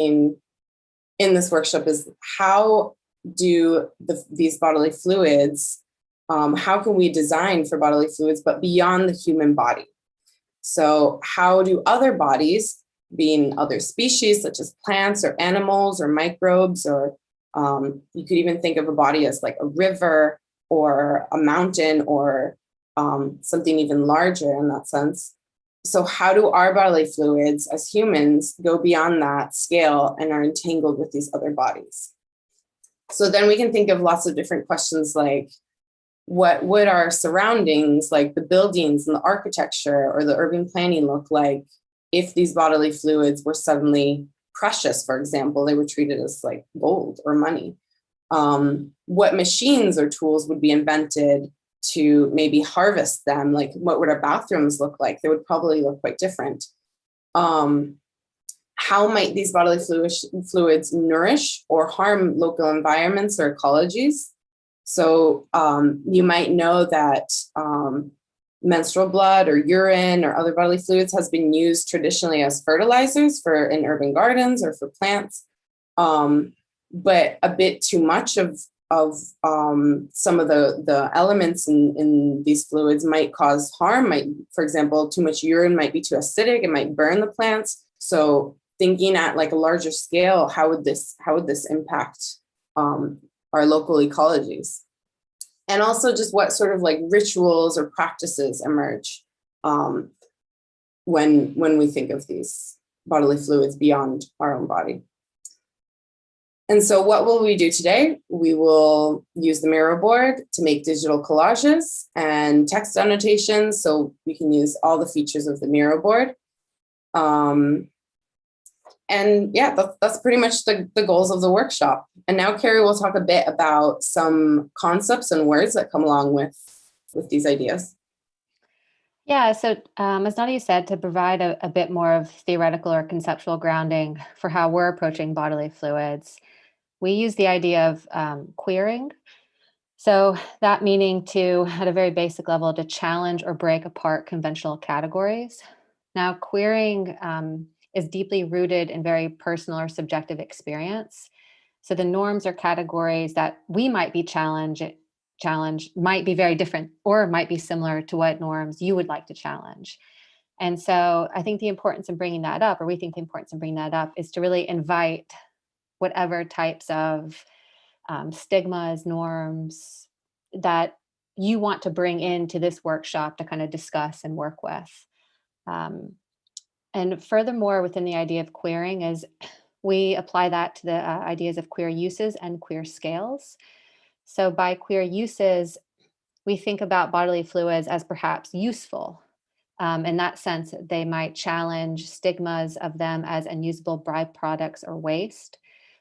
in this workshop is how do these bodily fluids, how can we design for bodily fluids, but beyond the human body? So how do other bodies, being other species such as plants or animals or microbes, or you could even think of a body as like a river or a mountain or something even larger in that sense. So how do our bodily fluids as humans go beyond that scale and are entangled with these other bodies? So then we can think of lots of different questions like, what would our surroundings, like the buildings and the architecture or the urban planning, look like if these bodily fluids were suddenly precious? For example, they were treated as like gold or money. What machines or tools would be invented to maybe harvest them? Like, what would our bathrooms look like? They would probably look quite different. How might these bodily fluids nourish or harm local environments or ecologies? So you might know that menstrual blood or urine or other bodily fluids has been used traditionally as fertilizers in urban gardens or for plants. But a bit too much of some of the elements in these fluids might cause harm. For example, too much urine might be too acidic. It might burn the plants. So thinking at like a larger scale, how would this impact our local ecologies? And also just what sort of like rituals or practices emerge when we think of these bodily fluids beyond our own body. And so what will we do today? We will use the Miro board to make digital collages and text annotations, so we can use all the features of the Miro board. And yeah, that's pretty much the goals of the workshop. And now Karey will talk a bit about some concepts and words that come along with these ideas. Yeah, so as Nadia said, to provide a bit more of theoretical or conceptual grounding for how we're approaching bodily fluids, we use the idea of queering. So that meaning to, at a very basic level, to challenge or break apart conventional categories. Now, queering is deeply rooted in very personal or subjective experience. So the norms or categories that we might be challenged might be very different or might be similar to what norms you would like to challenge. And so I think the importance of bringing that up, or we think the importance of bringing that up, is to really invite whatever types of stigmas, norms that you want to bring into this workshop to kind of discuss and work with. And furthermore, within the idea of queering is we apply that to the ideas of queer uses and queer scales. So by queer uses, we think about bodily fluids as perhaps useful. In that sense, they might challenge stigmas of them as unusable byproducts or waste,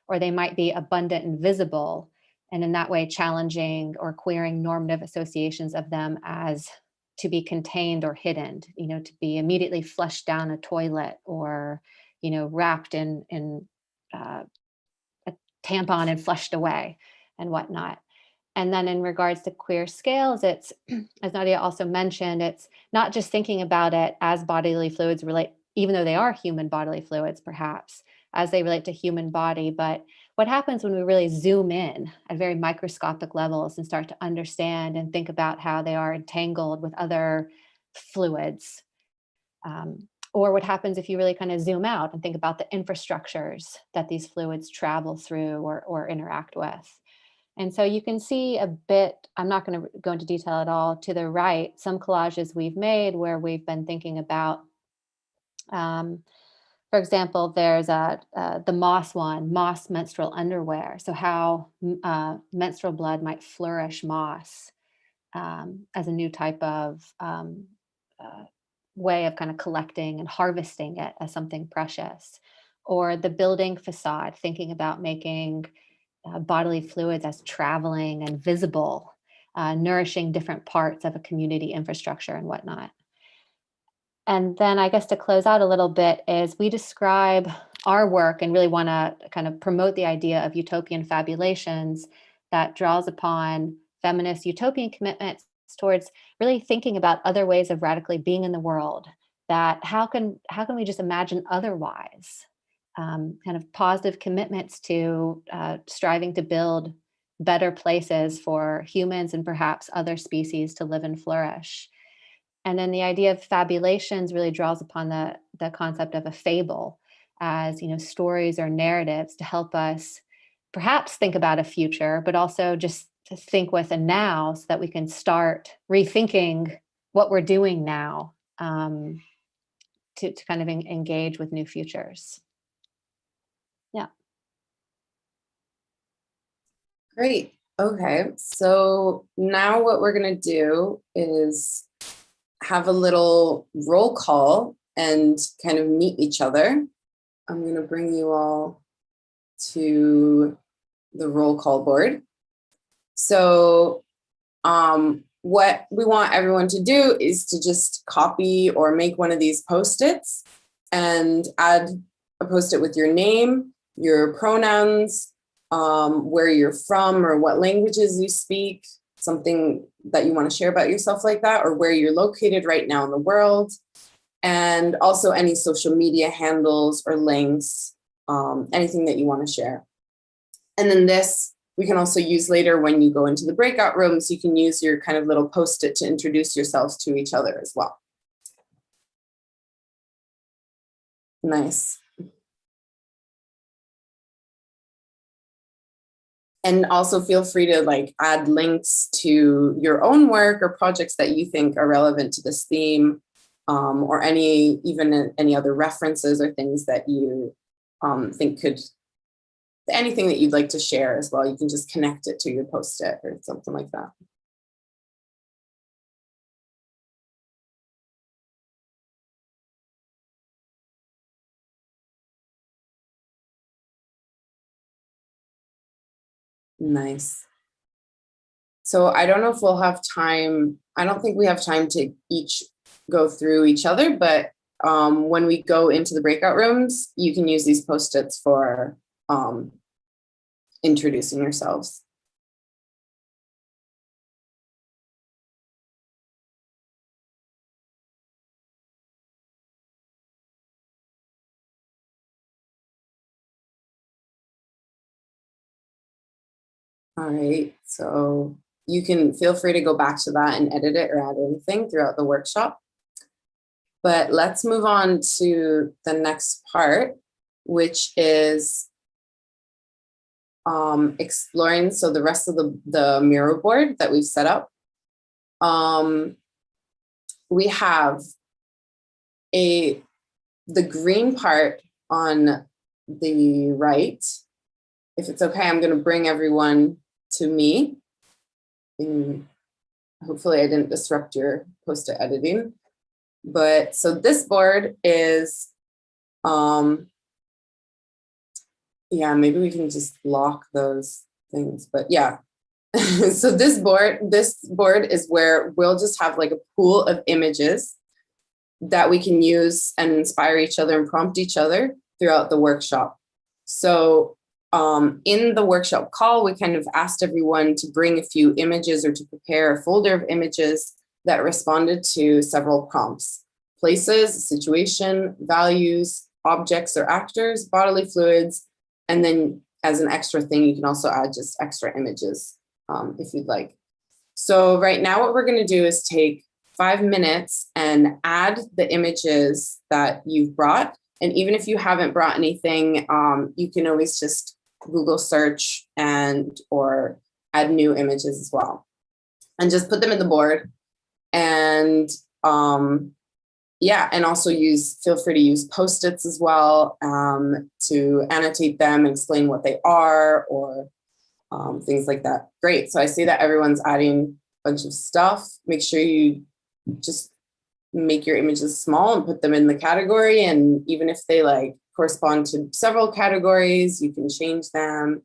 or they might be abundant and visible, and in that way challenging or queering normative associations of them as to be contained or hidden, to be immediately flushed down a toilet or, wrapped in a tampon and flushed away and whatnot. And then in regards to queer scales, it's, as Nadia also mentioned, it's not just thinking about it as bodily fluids relate, even though they are human bodily fluids, perhaps, as they relate to human body, but what happens when we really zoom in at very microscopic levels and start to understand and think about how they are entangled with other fluids, or what happens if you really kind of zoom out and think about the infrastructures that these fluids travel through or interact with. And so you can see a bit, I'm not going to go into detail at all, to the right, some collages we've made where we've been thinking about, for example, there's the moss menstrual underwear. So how menstrual blood might flourish moss as a new type of way of kind of collecting and harvesting it as something precious. Or the building facade, thinking about making bodily fluids as traveling and visible, nourishing different parts of a community infrastructure and whatnot. And then I guess to close out a little bit is we describe our work and really want to kind of promote the idea of utopian fabulations that draws upon feminist utopian commitments towards really thinking about other ways of radically being in the world, that how can we just imagine otherwise? kind of positive commitments to striving to build better places for humans and perhaps other species to live and flourish. And then the idea of fabulations really draws upon the concept of a fable as, stories or narratives to help us perhaps think about a future, but also just to think with a now so that we can start rethinking what we're doing now, to kind of engage with new futures. Yeah. Great. Okay. So now what we're going to do is have a little roll call and kind of meet each other. I'm going to bring you all to the roll call board. So what we want everyone to do is to just copy or make one of these Post-its and add a Post-it with your name, your pronouns, where you're from or what languages you speak, something that you want to share about yourself like that, or where you're located right now in the world, and also any social media handles or links, anything that you want to share. And then this we can also use later when you go into the breakout rooms. You can use your kind of little Post-it to introduce yourselves to each other as well. Nice. And also feel free to add links to your own work or projects that you think are relevant to this theme, or even any other references or things that you think anything that you'd like to share as well. You can just connect it to your Post-it or something like that. Nice. So I don't know if we'll have time. I don't think we have time to each go through each other, but when we go into the breakout rooms, you can use these Post-its for introducing yourselves. All right, so you can feel free to go back to that and edit it or add anything throughout the workshop. But let's move on to the next part, which is exploring, so the rest of the mural board that we've set up. We have the green part on the right. If it's okay, I'm going to bring everyone to me. And hopefully I didn't disrupt your Post-it editing. But so this board is, yeah, maybe we can just block those things, but yeah. So this board is where we'll just have like a pool of images that we can use and inspire each other and prompt each other throughout the workshop. So in the workshop call, we kind of asked everyone to bring a few images or to prepare a folder of images that responded to several prompts: places, situation, values, objects or actors, bodily fluids, and then as an extra thing, you can also add just extra images if you'd like. So right now what we're going to do is take 5 minutes and add the images that you've brought. And even if you haven't brought anything, you can always just Google search or add new images as well. And just put them in the board. And yeah, and also feel free to use Post-its as well to annotate them and explain what they are or things like that. Great. So I see that everyone's adding a bunch of stuff. Make sure you just make your images small and put them in the category. And even if they correspond to several categories, you can change them.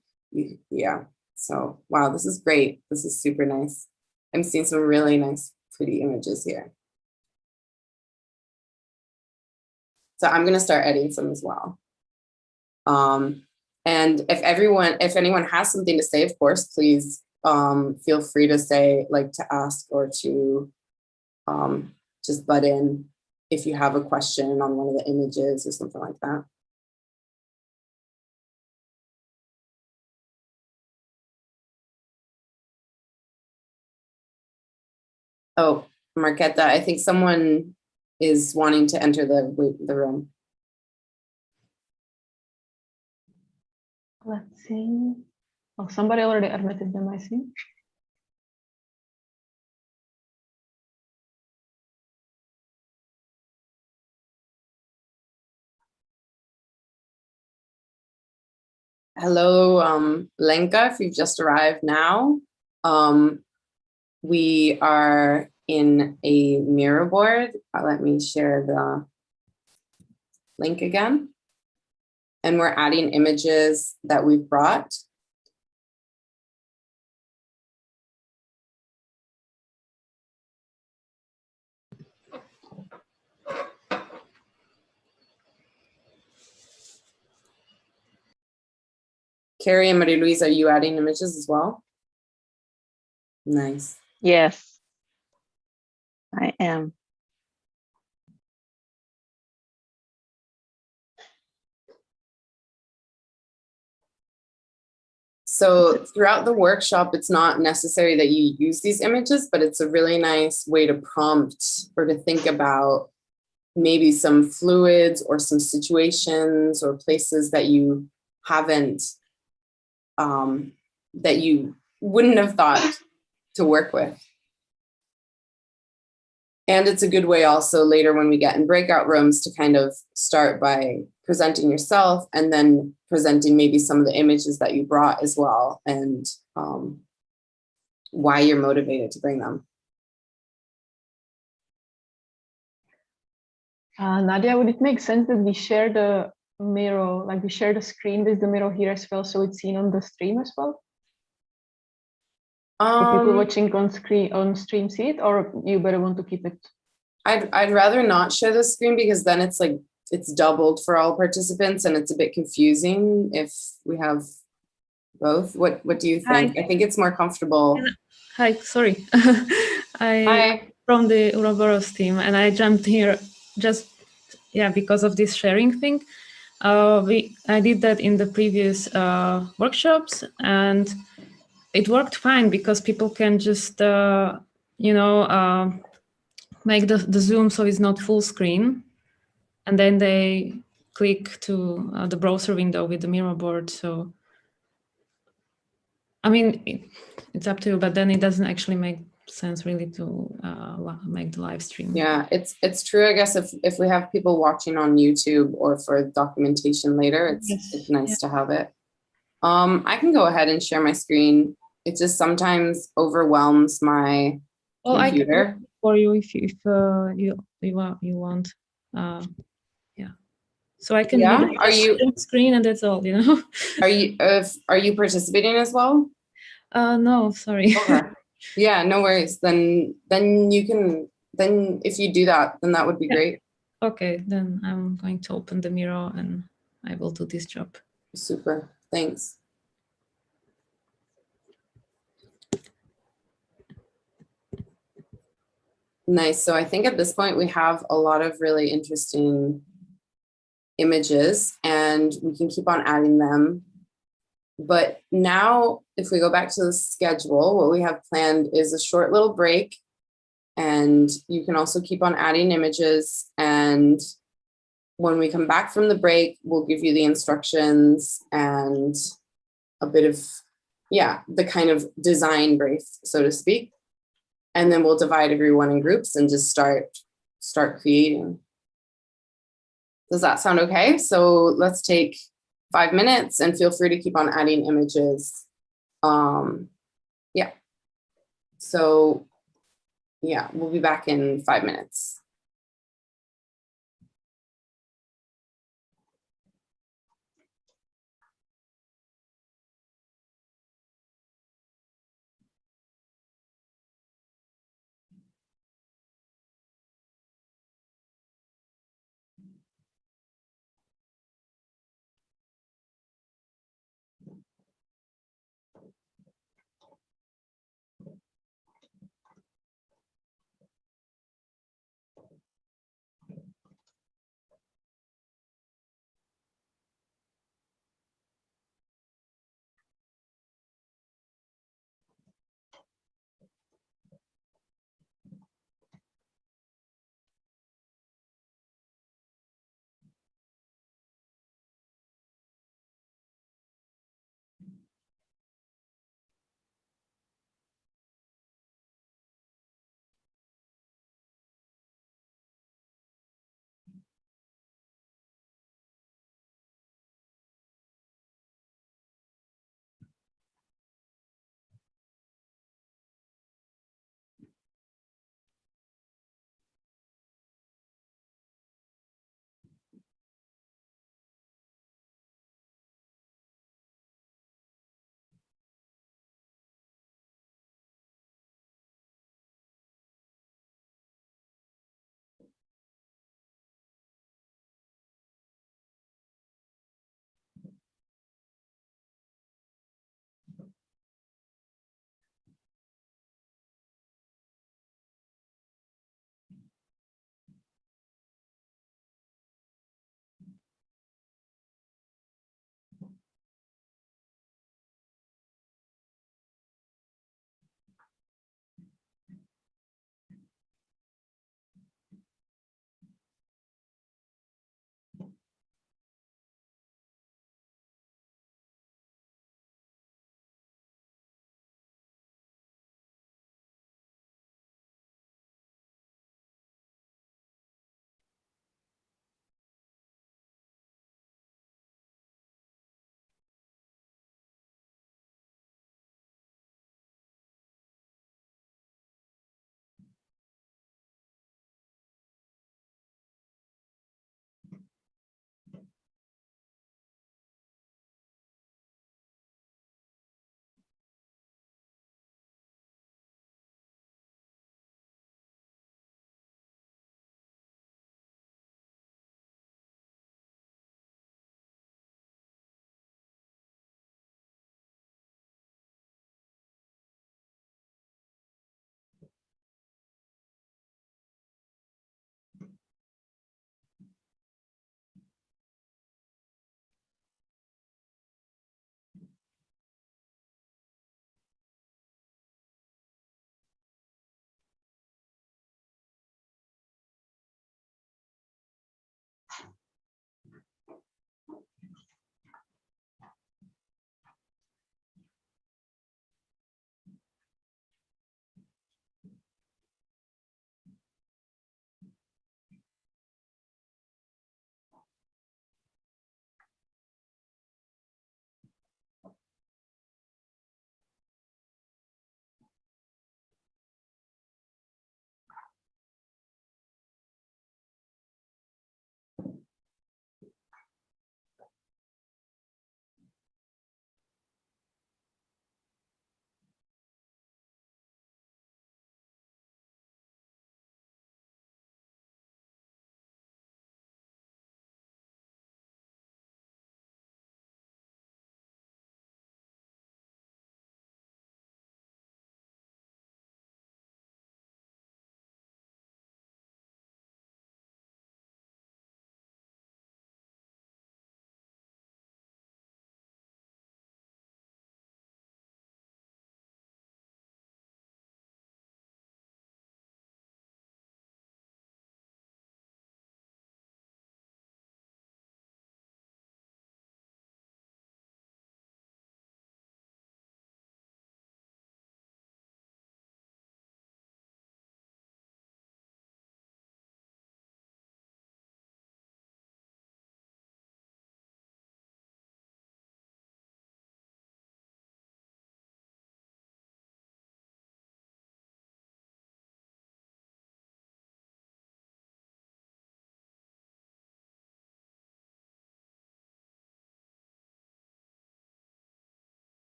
Yeah. So, wow, this is great. This is super nice. I'm seeing some really nice, pretty images here. So I'm going to start editing some as well. And if anyone has something to say, of course, please feel free to say, to ask or to just butt in if you have a question on one of the images or something like that. Oh, Marqueta, I think someone is wanting to enter the room. Let's see. Oh, somebody already admitted them, I see. Hello, Lenka, if you've just arrived now. We are in a mirror board. Let me share the link again. And we're adding images that we've brought. Karey and Marie-Louise, are you adding images as well? Nice. Yes, I am. So throughout the workshop, it's not necessary that you use these images, but it's a really nice way to prompt or to think about maybe some fluids or some situations or places that you haven't, that you wouldn't have thought to work with. And it's a good way also later when we get in breakout rooms to kind of start by presenting yourself and then presenting maybe some of the images that you brought as well and why you're motivated to bring them. Nadia, would it make sense that we share the mirror, like we share the screen with the mirror here as well, so it's seen on the stream as well? For people watching on stream see it, or you better want to keep it? I'd rather not share the screen because then it's like it's doubled for all participants and it's a bit confusing if we have both. What do you think? Hi. I think it's more comfortable. Hi, sorry. Hi. From the Uroboros team, and I jumped here just because of this sharing thing. I did that in the previous workshops, and it worked fine because people can just make the zoom so it's not full screen, and then they click to the browser window with the mirror board. So I mean, it's up to you, but then it doesn't actually make sense really to make the live stream. Yeah, it's true. I guess if we have people watching on YouTube or for documentation later, it's nice to have it. I can go ahead and share my screen. It just sometimes overwhelms my computer. I can do it for you if you want. So I can Are you screen and that's all, Are you participating as well? No, sorry. Okay. Yeah, no worries. Then you can, then if you do that, then that would be great. Okay, then I'm going to open the mirror and I will do this job. Super. Thanks. Nice. So I think at this point we have a lot of really interesting images and we can keep on adding them. But now if we go back to the schedule, what we have planned is a short little break, and you can also keep on adding images. And when we come back from the break, we'll give you the instructions and a bit of, the kind of design brief, so to speak. And then we'll divide everyone in groups and just start creating. Does that sound okay? So let's take 5 minutes and feel free to keep on adding images. So we'll be back in 5 minutes.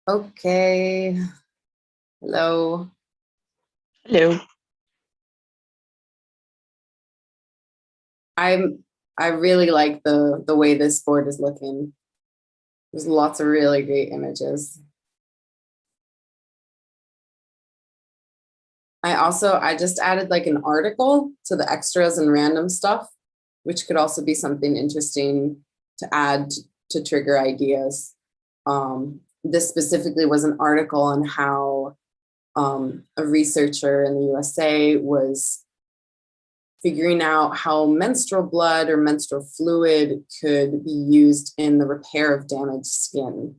Okay. Hello. Hello. I really like the way this board is looking. There's lots of really great images. I just added like an article to the extras and random stuff, which could also be something interesting to add to trigger ideas. This specifically was an article on how a researcher in the USA was figuring out how menstrual blood or menstrual fluid could be used in the repair of damaged skin.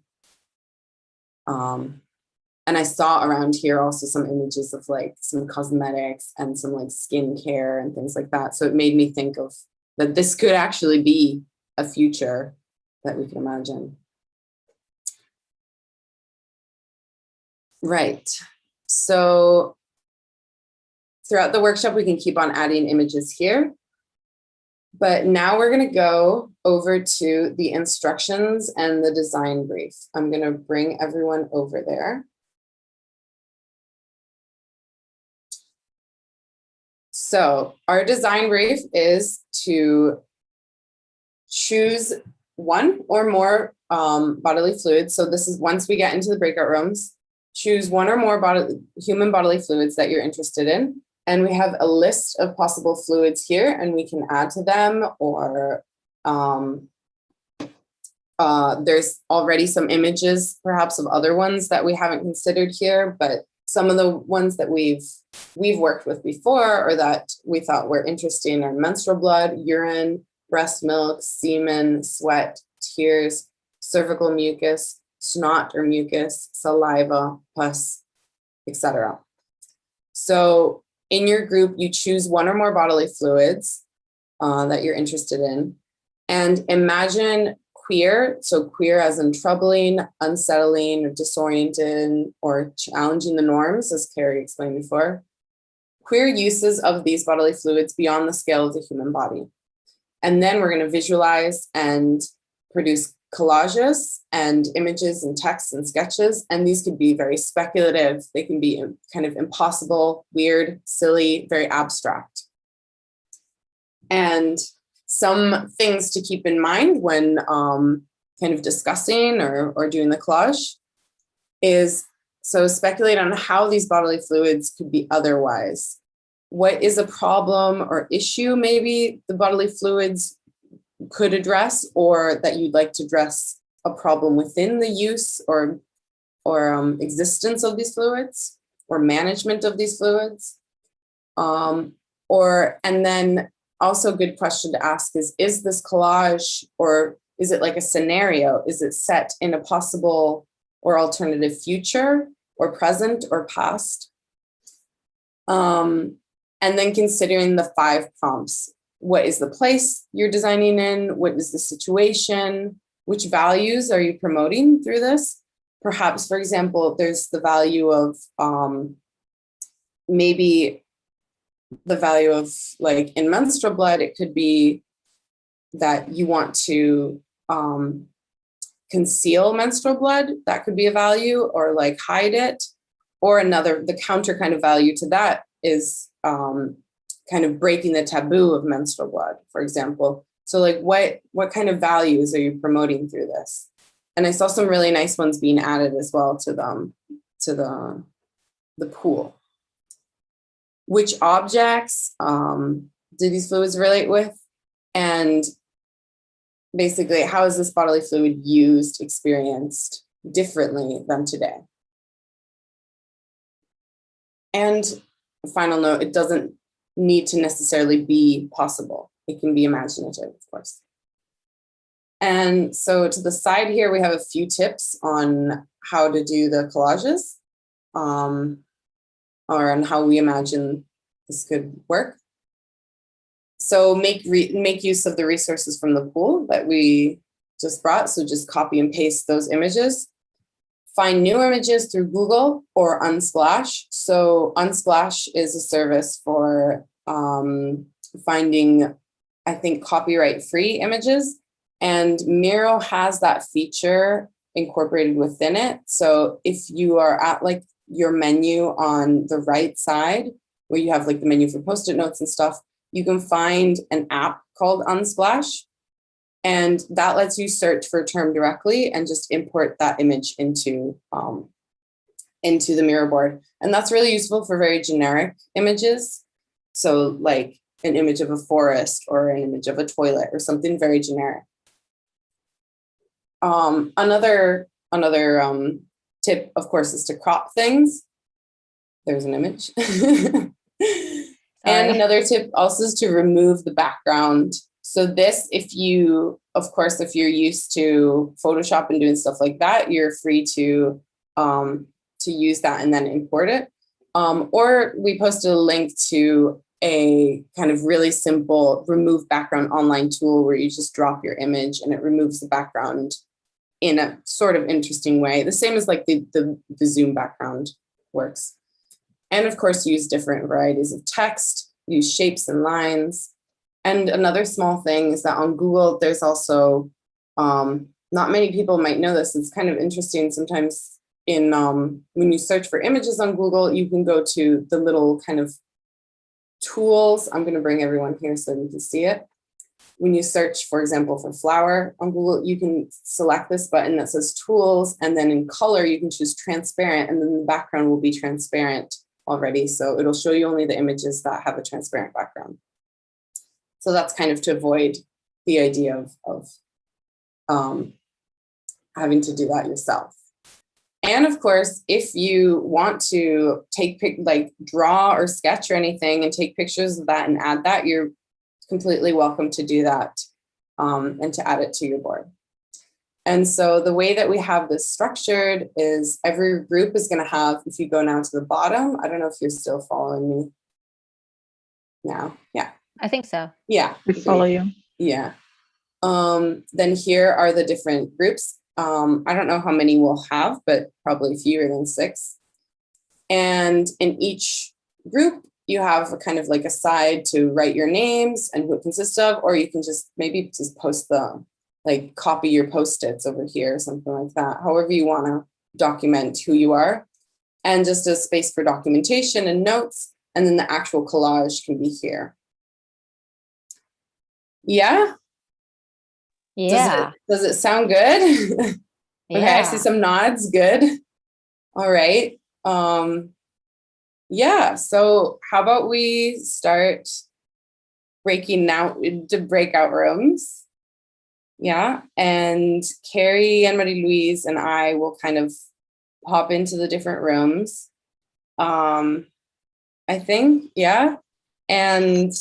And I saw around here also some images of like some cosmetics and some like skincare and things like that. So it made me think of that this could actually be a future that we can imagine. Right. So throughout the workshop, we can keep on adding images here. But now we're going to go over to the instructions and the design brief. I'm going to bring everyone over there. So our design brief is to choose one or more bodily fluids. So this is once we get into the breakout rooms, choose one or more human bodily fluids that you're interested in. And we have a list of possible fluids here, and we can add to them, or there's already some images perhaps of other ones that we haven't considered here, but some of the ones that we've worked with before or that we thought were interesting are menstrual blood, urine, breast milk, semen, sweat, tears, cervical mucus, snot or mucus, saliva, pus, etc. So in your group, you choose one or more bodily fluids that you're interested in, and imagine queer, so queer as in troubling, unsettling, or disoriented, or challenging the norms, as Karey explained before. Queer uses of these bodily fluids beyond the scale of the human body. And then we're going to visualize and produce collages and images and texts and sketches. And these could be very speculative. They can be kind of impossible, weird, silly, very abstract. And some things to keep in mind when kind of discussing or doing the collage is, so speculate on how these bodily fluids could be otherwise. What is a problem or issue maybe the bodily fluids could address, or that you'd like to address a problem within the use or existence of these fluids or management of these fluids. And then also a good question to ask is this collage, or is it like a scenario? Is it set in a possible or alternative future or present or past? And then considering the 5 prompts. What is the place you're designing in? What is the situation? Which values are you promoting through this? Perhaps, for example, there's the value of maybe the value of, like in menstrual blood, it could be that you want to conceal menstrual blood. That could be a value, or like hide it. Or the counter kind of value to that is kind of breaking the taboo of menstrual blood, for example. So like what kind of values are you promoting through this? And I saw some really nice ones being added as well to the pool. Which objects do these fluids relate with? And basically, how is this bodily fluid used, experienced differently than today? And a final note, it doesn't need to necessarily be possible. It can be imaginative, of course. And so to the side here, we have a few tips on how to do the collages, or on how we imagine this could work. So make use of the resources from the pool that we just brought. So just copy and paste those images. Find new images through Google or Unsplash. So Unsplash is a service for finding, I think, copyright-free images. And Miro has that feature incorporated within it. So if you are at like your menu on the right side, where you have like the menu for Post-it notes and stuff, you can find an app called Unsplash. And that lets you search for a term directly and just import that image into the Miro board. And that's really useful for very generic images. So like an image of a forest or an image of a toilet or something very generic. Another tip, of course, is to crop things. There's an image. And another tip also is to remove the background. So this, if you're used to Photoshop and doing stuff like that, you're free to use that and then import it. Or we posted a link to a kind of really simple remove background online tool where you just drop your image and it removes the background in a sort of interesting way. The same as like the Zoom background works. And of course, use different varieties of text, use shapes and lines. And another small thing is that on Google, there's also, not many people might know this, it's kind of interesting sometimes when you search for images on Google, you can go to the little kind of tools. I'm going to bring everyone here so you can see it. When you search, for example, for flower on Google, you can select this button that says tools, and then in color, you can choose transparent, and then the background will be transparent already. So it'll show you only the images that have a transparent background. So that's kind of to avoid the idea of having to do that yourself. And of course, if you want to draw or sketch or anything and take pictures of that and add that, you're completely welcome to do that and to add it to your board. And so the way that we have this structured is every group is going to have, if you go now to the bottom, I don't know if you're still following me now. Yeah. I think so. Yeah. We follow you. Yeah. Then here are the different groups. I don't know how many we'll have, but probably fewer than 6. And in each group, you have a kind of like a side to write your names and who it consists of, or you can just maybe just post copy your Post-its over here or something like that. However you want to document who you are, and just a space for documentation and notes. And then the actual collage can be here. Yeah. Yeah. Does it sound good? Okay, Yeah. I see some nods. Good. All right. Yeah, so how about we start breaking out into breakout rooms? Yeah, and Karey and Marie-Louise and I will kind of hop into the different rooms. I think, yeah. And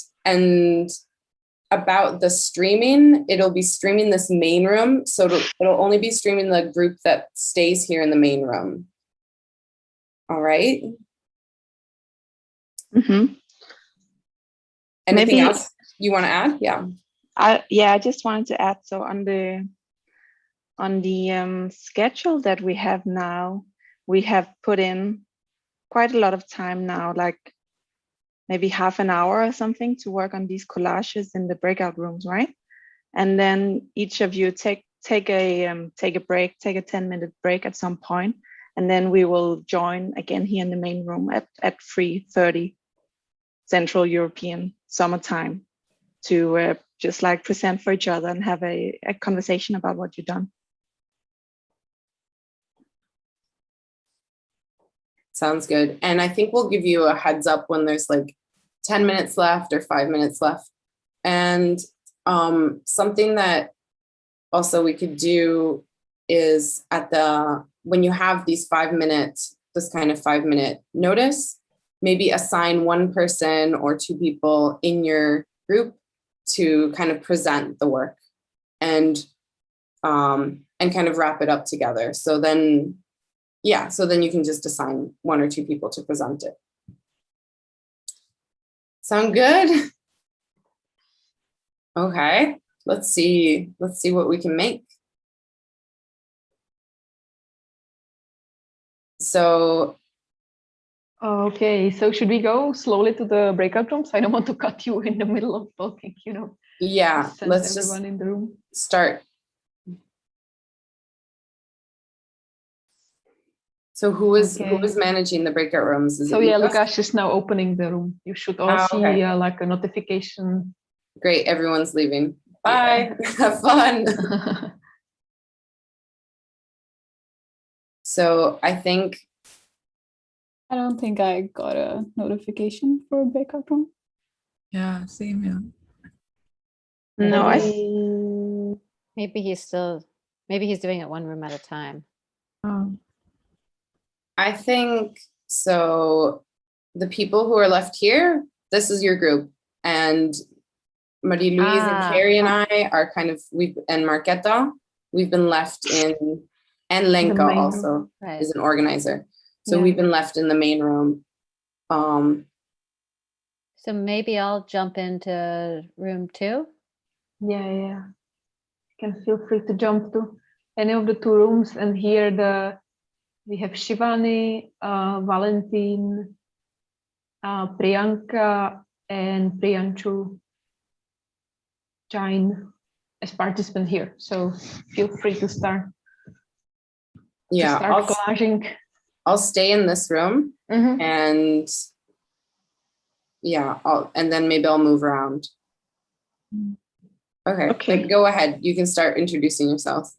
about the streaming, it'll be streaming this main room. So it'll only be streaming the group that stays here in the main room. All right. Mm-hmm. Anything else you want to add? Yeah. I just wanted to add, so on the schedule that we have now, we have put in quite a lot of time now, like maybe half an hour or something, to work on these collages in the breakout rooms, right? And then each of you take a break, take a 10-minute break at some point, and then we will join again here in the main room at 3:30 Central European summertime to just like present for each other and have a conversation about what you've done. Sounds good. And I think we'll give you a heads up when there's like 10 minutes left or 5 minutes left. And something that also we could do is when you have these 5 minutes, this kind of 5-minute notice, maybe assign one person or 2 people in your group to kind of present the work and kind of wrap it up together. So then you can just assign 1 or 2 people to present it. Sound good? Okay, let's see what we can make. So, okay, so should we go slowly to the breakout rooms? I don't want to cut you in the middle of talking, Yeah, let's everyone just in the room. start. So who is Okay. managing the breakout rooms? Is So it yeah, Lucas? Lukasz is now opening the room. You should all Ah, see okay. like a notification. Great, everyone's leaving. Bye. Have fun. So I think I don't think I got a notification for a breakout room. Yeah, same here. No, Maybe he's doing it one room at a time. I think so. The people who are left here, this is your group, and Marie Louise and Karey and I are kind of and Marqueta, we've been left in, and Lenka main also room. Right. is an organizer. So Yeah. we've been left in the main room. So maybe I'll jump into room 2. Yeah. You can feel free to jump to any of the 2 rooms, and here we have Shivani, Valentin, Priyanka, and Priyanshu Jain as participant here. So feel free to start. Yeah, Collaging. I'll stay in this room, and yeah, and then maybe I'll move around. Okay. Like, go ahead. You can start introducing yourself.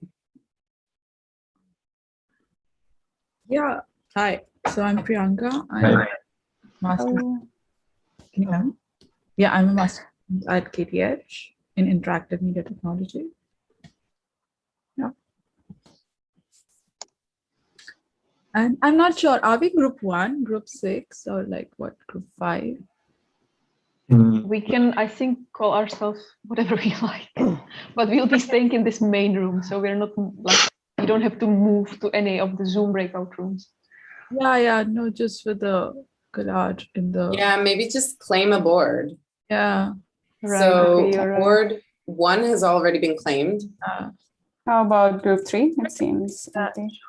Yeah. Hi. So I'm Priyanka. I'm a master. Can you hear me? Yeah, I'm a master at KTH in interactive media technology. Yeah. And I'm not sure, are we group 1, group 6, or like what, group 5? We can, I think, call ourselves whatever we like, but we'll be staying in this main room, so we're not like, you don't have to move to any of the Zoom breakout rooms. Yeah, no, just for the collage in the. Yeah, maybe just claim a board. Yeah. Right. So Okay, board 1 has already been claimed. How about group 3? It seems empty.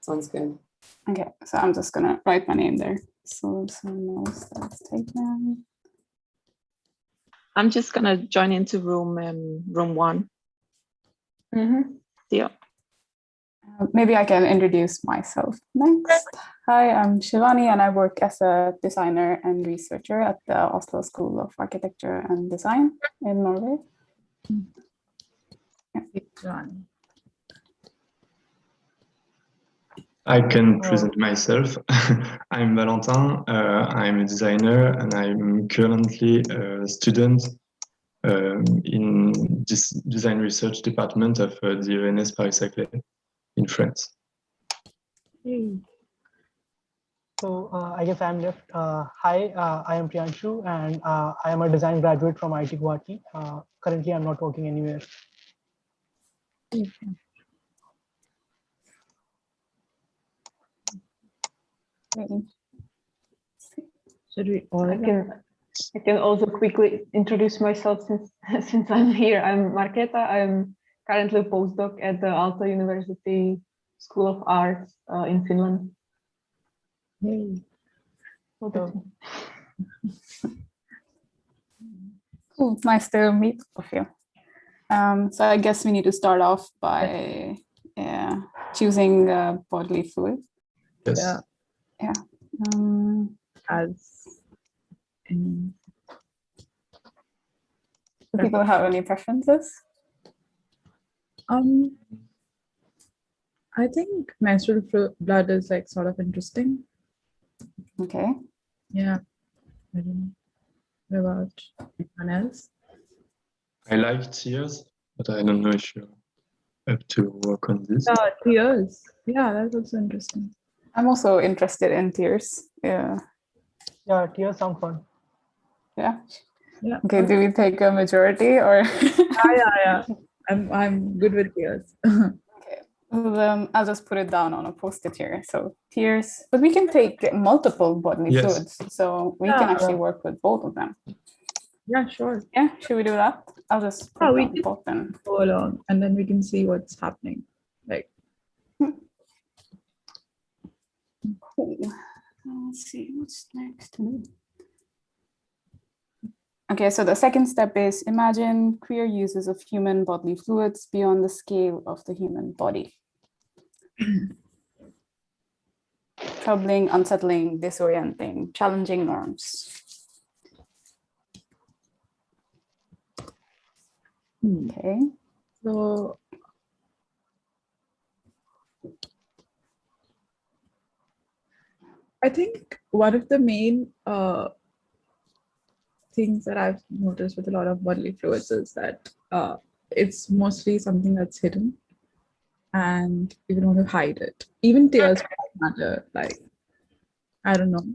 Sounds good. Okay, so I'm just gonna write my name there so someone knows that's taken. I'm just gonna join into room 1. Yeah. Maybe I can introduce myself next. Hi, I'm Shivani, and I work as a designer and researcher at the Oslo School of Architecture and Design in Norway. I can present myself. I'm Valentin. I'm a designer, and I'm currently a student in this design research department of the ENS Paris-Saclay in France. So I guess I'm left. Hi, I am Priyanshu, and I am a design graduate from IIT Guwahati. Currently, I'm not working anywhere. I can also quickly introduce myself since I'm here. I'm Marketa. I'm currently a postdoc at the Aalto University School of Arts in Finland. Cool, nice to meet all of you. So I guess we need to start off by choosing bodily fluid. Yes. Yeah. Do people have any preferences? I think menstrual blood is like sort of interesting. Okay. Yeah. I don't know. What about anyone else? I like tears, but I don't know if you have to work on this. Tears. Yeah, that's also interesting. I'm also interested in tears. Yeah. Yeah, tears sound fun. Yeah. Yeah. Okay, do we take a majority or? Yeah. I'm good with tears. Okay. Well, I'll just put it down on a post-it here. So tears, but we can take multiple bodily fluids. So we can actually work with both of them. Yeah, sure. Yeah, should we do that? I'll just put we down can both then. go along, and then we can see what's happening. Like, cool. Let's see what's next. Okay, so the second step is imagine queer uses of human bodily fluids beyond the scale of the human body. troubling, unsettling, disorienting, challenging norms. Okay. So I think one of the main things that I've noticed with a lot of bodily fluids is that it's mostly something that's hidden and you don't want to hide it. Even tears matter. Like, I don't know.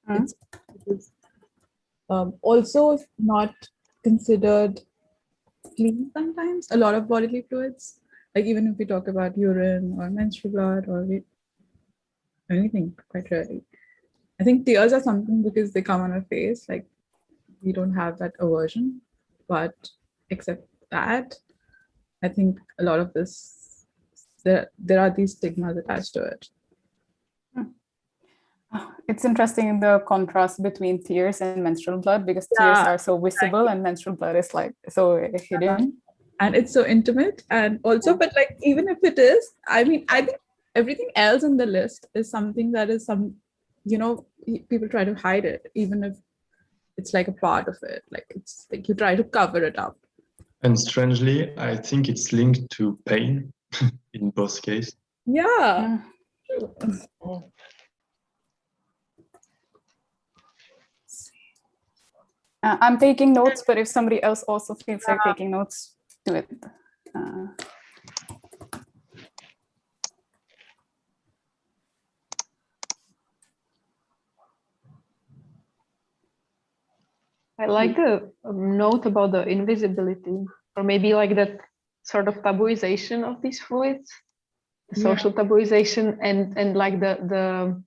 It's also not considered clean sometimes. A lot of bodily fluids, like even if we talk about urine or menstrual blood or anything, quite rarely. I think tears are something because they come on our face, like we don't have that aversion, but except that, I think a lot of this, there are these stigmas attached to it. It's interesting the contrast between tears and menstrual blood, because tears are so visible and menstrual blood is like so hidden. And it's so intimate. And also, but like, even if it is, I mean, I think everything else on the list is something that is people try to hide it, even if it's like a part of it. Like it's like you try to cover it up. And strangely, I think it's linked to pain in both cases. Yeah. I'm taking notes, but if somebody else also feels like taking notes, do it. I like the note about the invisibility, or maybe like that sort of tabooization of these fluids, the social tabooization, and like the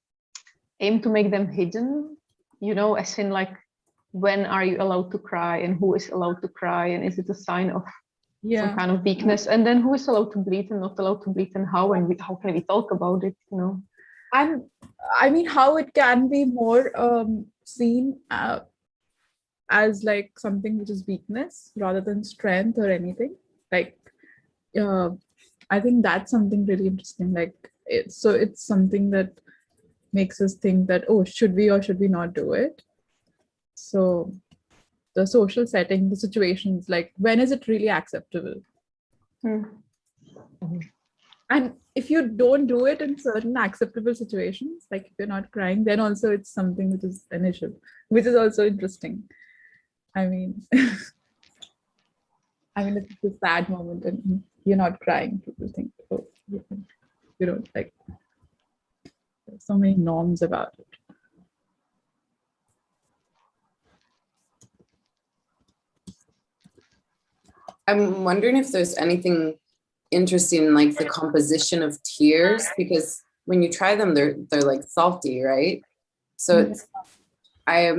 aim to make them hidden, as in like, when are you allowed to cry and who is allowed to cry, and is it a sign of some kind of weakness, and then who is allowed to bleed and not allowed to bleed, and how, and how can we talk about it, And I mean, how it can be more seen as like something which is weakness rather than strength or anything. Like, I think that's something really interesting. Like, it's something that makes us think that, oh, should we or should we not do it? So the social setting, the situations, like when is it really acceptable? And if you don't do it in certain acceptable situations, like if you're not crying, then also it's something which is an issue, which is also interesting. I mean, it's a sad moment and you're not crying. People think, oh, you don't like. There's so many norms about it. I'm wondering if there's anything interesting in like the composition of tears, because when you try them, they're like salty, right? So it's, I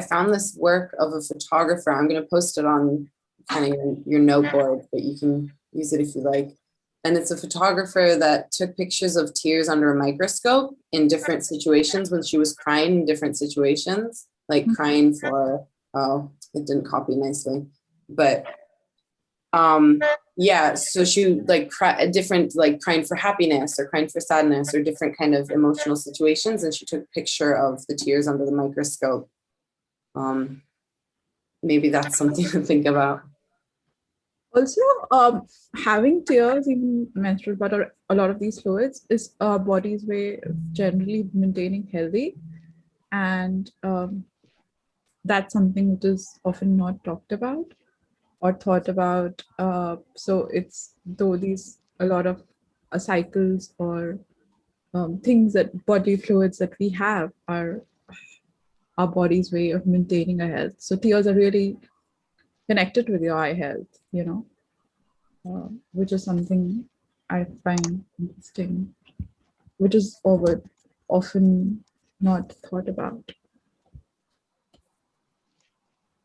found this work of a photographer. I'm going to post it on kind of your note board, but you can use it if you like. And it's a photographer that took pictures of tears under a microscope in different situations when she was crying in different situations, like crying for, oh, it didn't copy nicely. But so she like different, like crying for happiness or crying for sadness or different kind of emotional situations, and she took a picture of the tears under the microscope. Maybe that's something to think about. Also, having tears in menstrual blood or a lot of these fluids is our body's way of generally maintaining healthy, and that's something which is often not talked about or thought about. So it's a lot of cycles or things that bodily fluids that we have are our body's way of maintaining our health. So tears are really connected with your eye health, which is something I find interesting, which is often not thought about.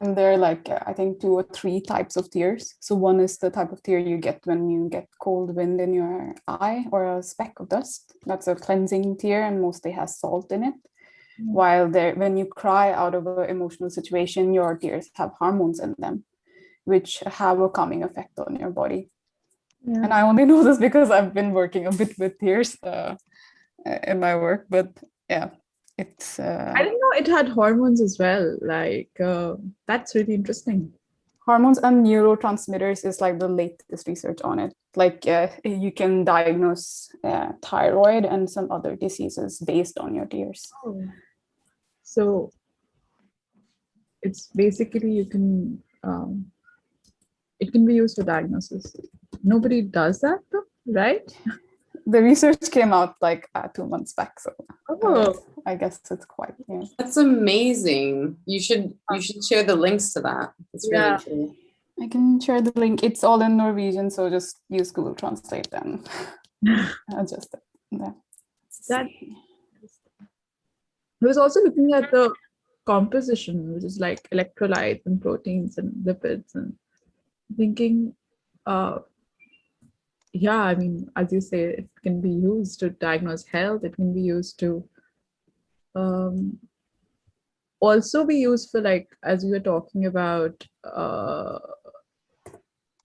And there are like, I think 2 or 3 types of tears. So one is the type of tear you get when you get cold wind in your eye or a speck of dust. That's a cleansing tear and mostly has salt in it. While when you cry out of an emotional situation, your tears have hormones in them, which have a calming effect on your body. And I only know this because I've been working a bit with tears in my work, but yeah, it's. I didn't know it had hormones as well. Like that's really interesting. Hormones and neurotransmitters is like the latest research on it. Like you can diagnose thyroid and some other diseases based on your tears. Oh. So it's basically you can it can be used for diagnosis. Nobody does that though, right? The research came out like 2 months back, so I guess it's quite. Yeah. That's amazing. You should share the links to that. It's really cool. I can share the link. It's all in Norwegian, so just use Google Translate and adjust it. Yeah. That I was also looking at the composition, which is like electrolytes and proteins and lipids, and thinking, yeah, I mean, as you say, it can be used to diagnose health. It can be used to also be used for, like, as we were talking about,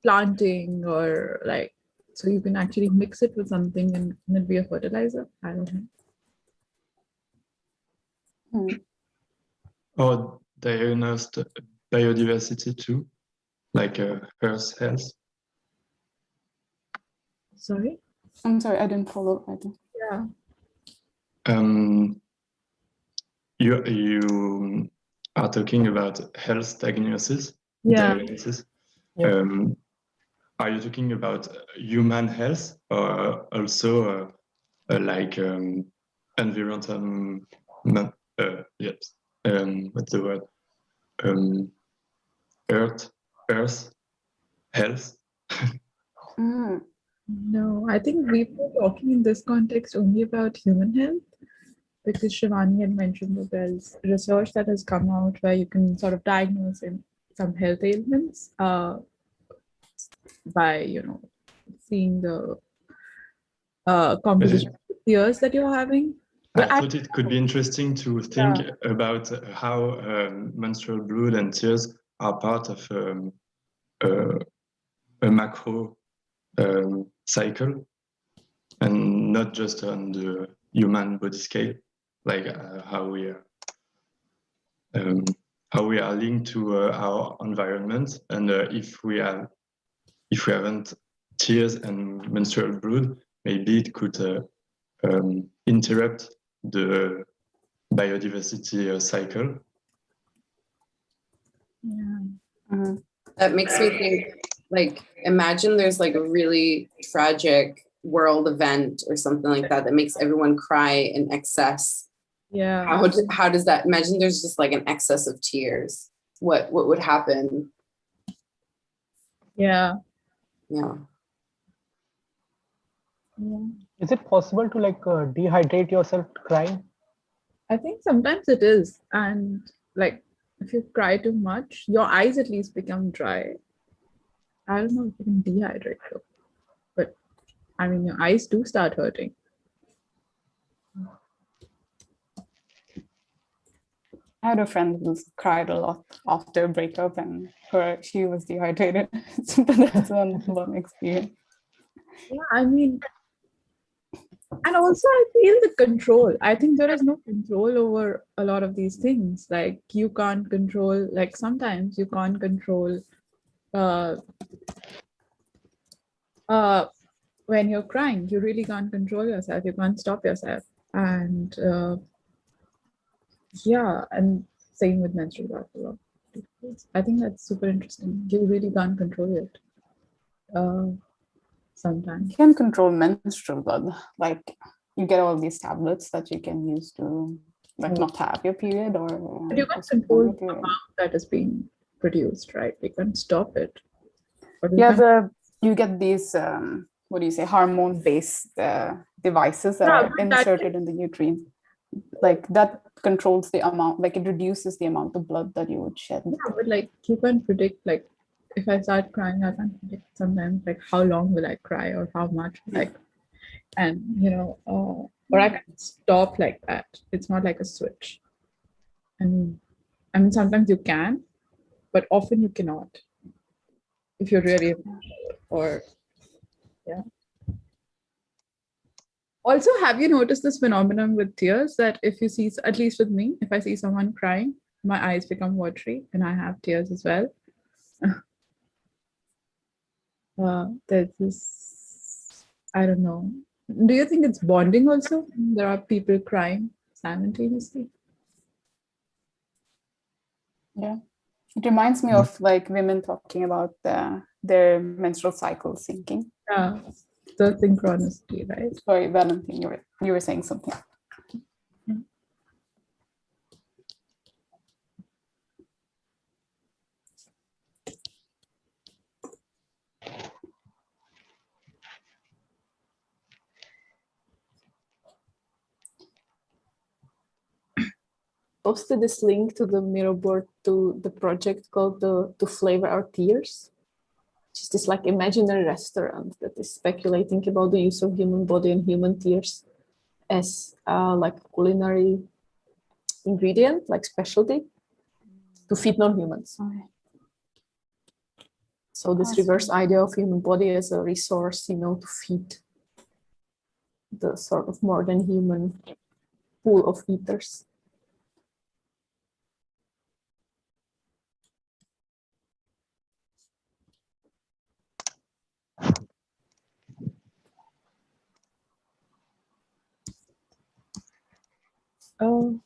planting, or like, so you can actually mix it with something and can it be a fertilizer? I don't know. Or diagnosed biodiversity too, like Earth health. Sorry? I'm sorry, I didn't follow. I think. Yeah. You are talking about health diagnosis. Yeah. Diagnosis. Yeah. Are you talking about human health or also like environment? Yes. What's the word? Earth health. No, I think we were talking in this context only about human health, because Shivani had mentioned that there's research that has come out where you can sort of diagnose some health ailments by, seeing the composition of tears that you're having. I thought it could be interesting to think about how menstrual blood and tears are part of a macro cycle, and not just on the human body scale, like how we are linked to our environment, and if we haven't tears and menstrual blood, maybe it could interrupt the biodiversity cycle. Yeah. That makes me think, like, imagine there's like a really tragic world event or something like that makes everyone cry in excess. Yeah. How does that, imagine there's just like an excess of tears. What would happen? Yeah. Yeah. Is it possible to like dehydrate yourself crying? I think sometimes it is. And like, if you cry too much, your eyes at least become dry. I don't know if you can dehydrate though, but I mean, your eyes do start hurting. I had a friend who cried a lot after a breakup, and she was dehydrated. But that's one experience. Yeah, I mean, and also I feel the control. I think there is no control over a lot of these things. Like, you can't control, like sometimes you can't control when you're crying. You really can't control yourself. You can't stop yourself. And yeah, and same with menstrual blood. I think that's super interesting. You really can't control it. Sometimes you can control menstrual blood. Like, you get all these tablets that you can use to like not have your period, or but you can control the amount that is being produced, right? You can stop it. You get these what do you say, hormone-based devices that are inserted in the uterine. Like, that controls the amount, like it reduces the amount of blood that you would shed. Yeah, but like, you can't predict, like, if I start crying, I can't predict sometimes, like, how long will I cry or how much, like, and or I can stop like that. It's not like a switch. I mean, sometimes you can, but often you cannot. If you're really, or Yeah. Also, have you noticed this phenomenon with tears that if you see, at least with me, if I see someone crying, my eyes become watery and I have tears as well. There's this, I don't know. Do you think it's bonding also? There are people crying simultaneously. Yeah, it reminds me of like women talking about their menstrual cycle syncing. Yeah, the synchronicity, right? Sorry, Valentine, you were saying something. Posted this link to the Miro board to the project called To Flavor Our Tears, which is this like imaginary restaurant that is speculating about the use of human body and human tears as like a culinary ingredient, like specialty, to feed non-humans. Okay. So this reverse idea of human body as a resource, to feed the sort of more than human pool of eaters. Oh,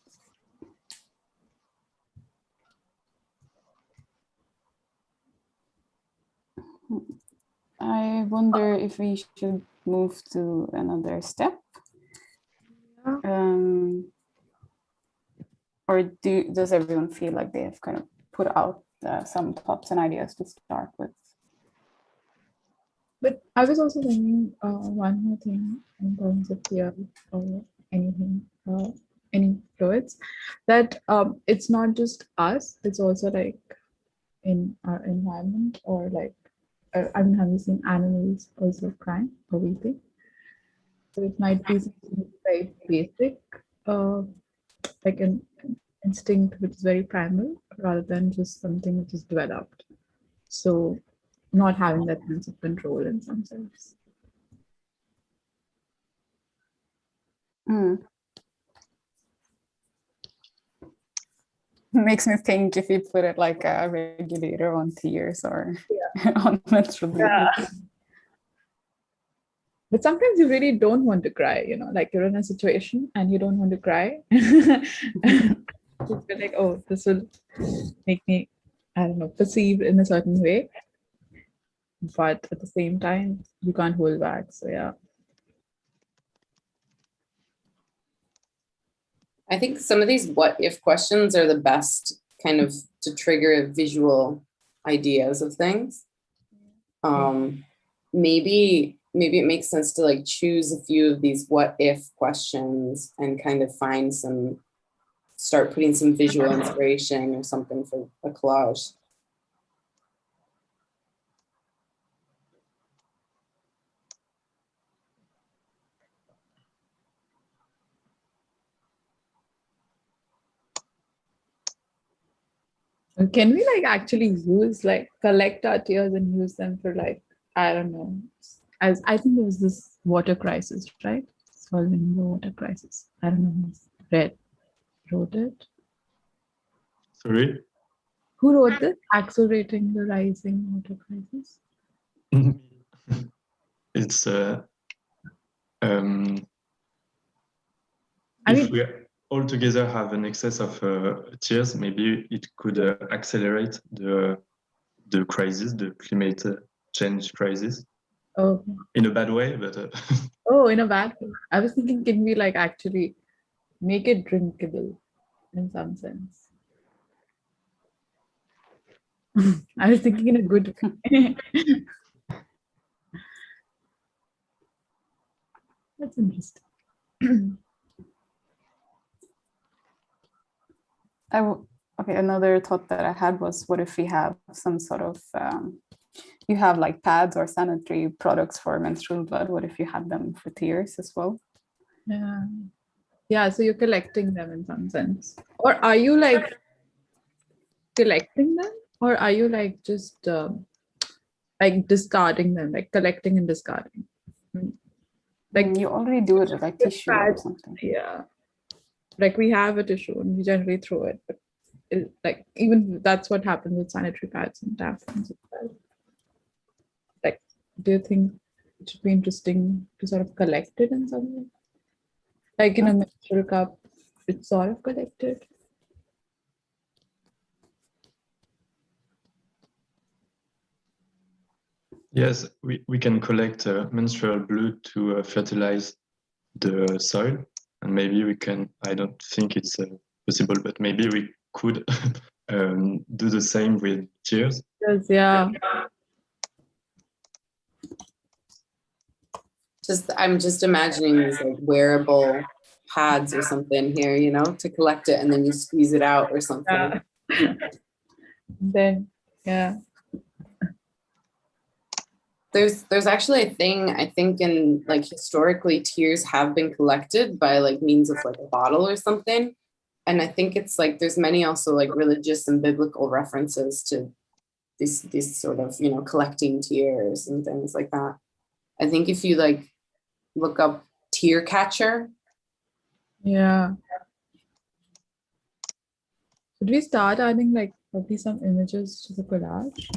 I wonder if we should move to another step. Or does everyone feel like they have kind of put out some thoughts and ideas to start with? but I was also thinking one more thing in terms of tears or anything, any fluids, that it's not just us, it's also like in our environment, or like, I mean, have you seen animals also crying or weeping? So it might be something very basic, like an instinct which is very primal, rather than just something which is developed. So not having that sense of control in some sense. Makes me think if you put it like a regulator on tears or on menstrual bleeding. But sometimes you really don't want to cry, like you're in a situation and you don't want to cry. Just feel like, oh, this will make me, I don't know, perceived in a certain way. But at the same time, you can't hold back. So yeah. I think some of these what if questions are the best kind of to trigger visual ideas of things. Maybe it makes sense to like choose a few of these what if questions and kind of start putting some visual inspiration or something for a collage. Can we like actually collect our tears and use them for like, I don't know, as I think there was this water crisis, right? Solving the water crisis. I don't know who wrote it. Sorry? Who wrote this? Accelerating the rising water crisis? It's I if mean, we all together have an excess of tears, maybe it could accelerate the crisis, the climate change crisis. oh, In a bad way, but oh, in a bad way. I was thinking, can we like actually make it drinkable in some sense? I was thinking in a good way. That's interesting. Okay, another thought that I had was, what if we have some sort of, you have like pads or sanitary products for menstrual blood? What if you had them for tears as well? Yeah, so you're collecting them in some sense. Or are you like collecting them? Or are you like just like discarding them, like collecting and discarding? Like you already do it with like tissue or pads, something. yeah. Like we have a tissue and we generally throw it, but like even that's what happened with sanitary pads and napkins as well. Like, do you think it should be interesting to sort of collect it in some way? Like in a menstrual cup, it's sort of collected. Yes, we can collect menstrual blood to fertilize the soil, and maybe we can, I don't think it's possible, but maybe we could do the same with tears. Yes, yeah. I'm just imagining these like wearable pads or something here, you know, to collect it and then you squeeze it out or something. Yeah. Then, yeah. There's actually a thing, I think, in like historically tears have been collected by like means of like a bottle or something. And I think it's like there's many also like religious and biblical references to these sort of, you know, collecting tears and things like that. I think if you like look up tear catcher. Yeah. Should we start adding like probably some images to the collage?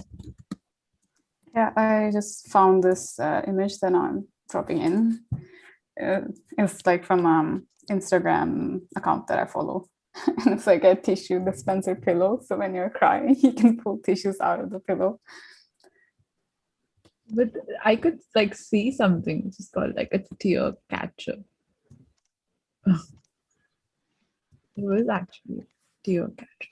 Yeah, I just found this image that I'm dropping in. It's like from Instagram account that I follow. And it's like a tissue dispenser pillow. So when you're crying, you can pull tissues out of the pillow. But I could like see something which is called like a tear catcher. It was actually a tear catcher.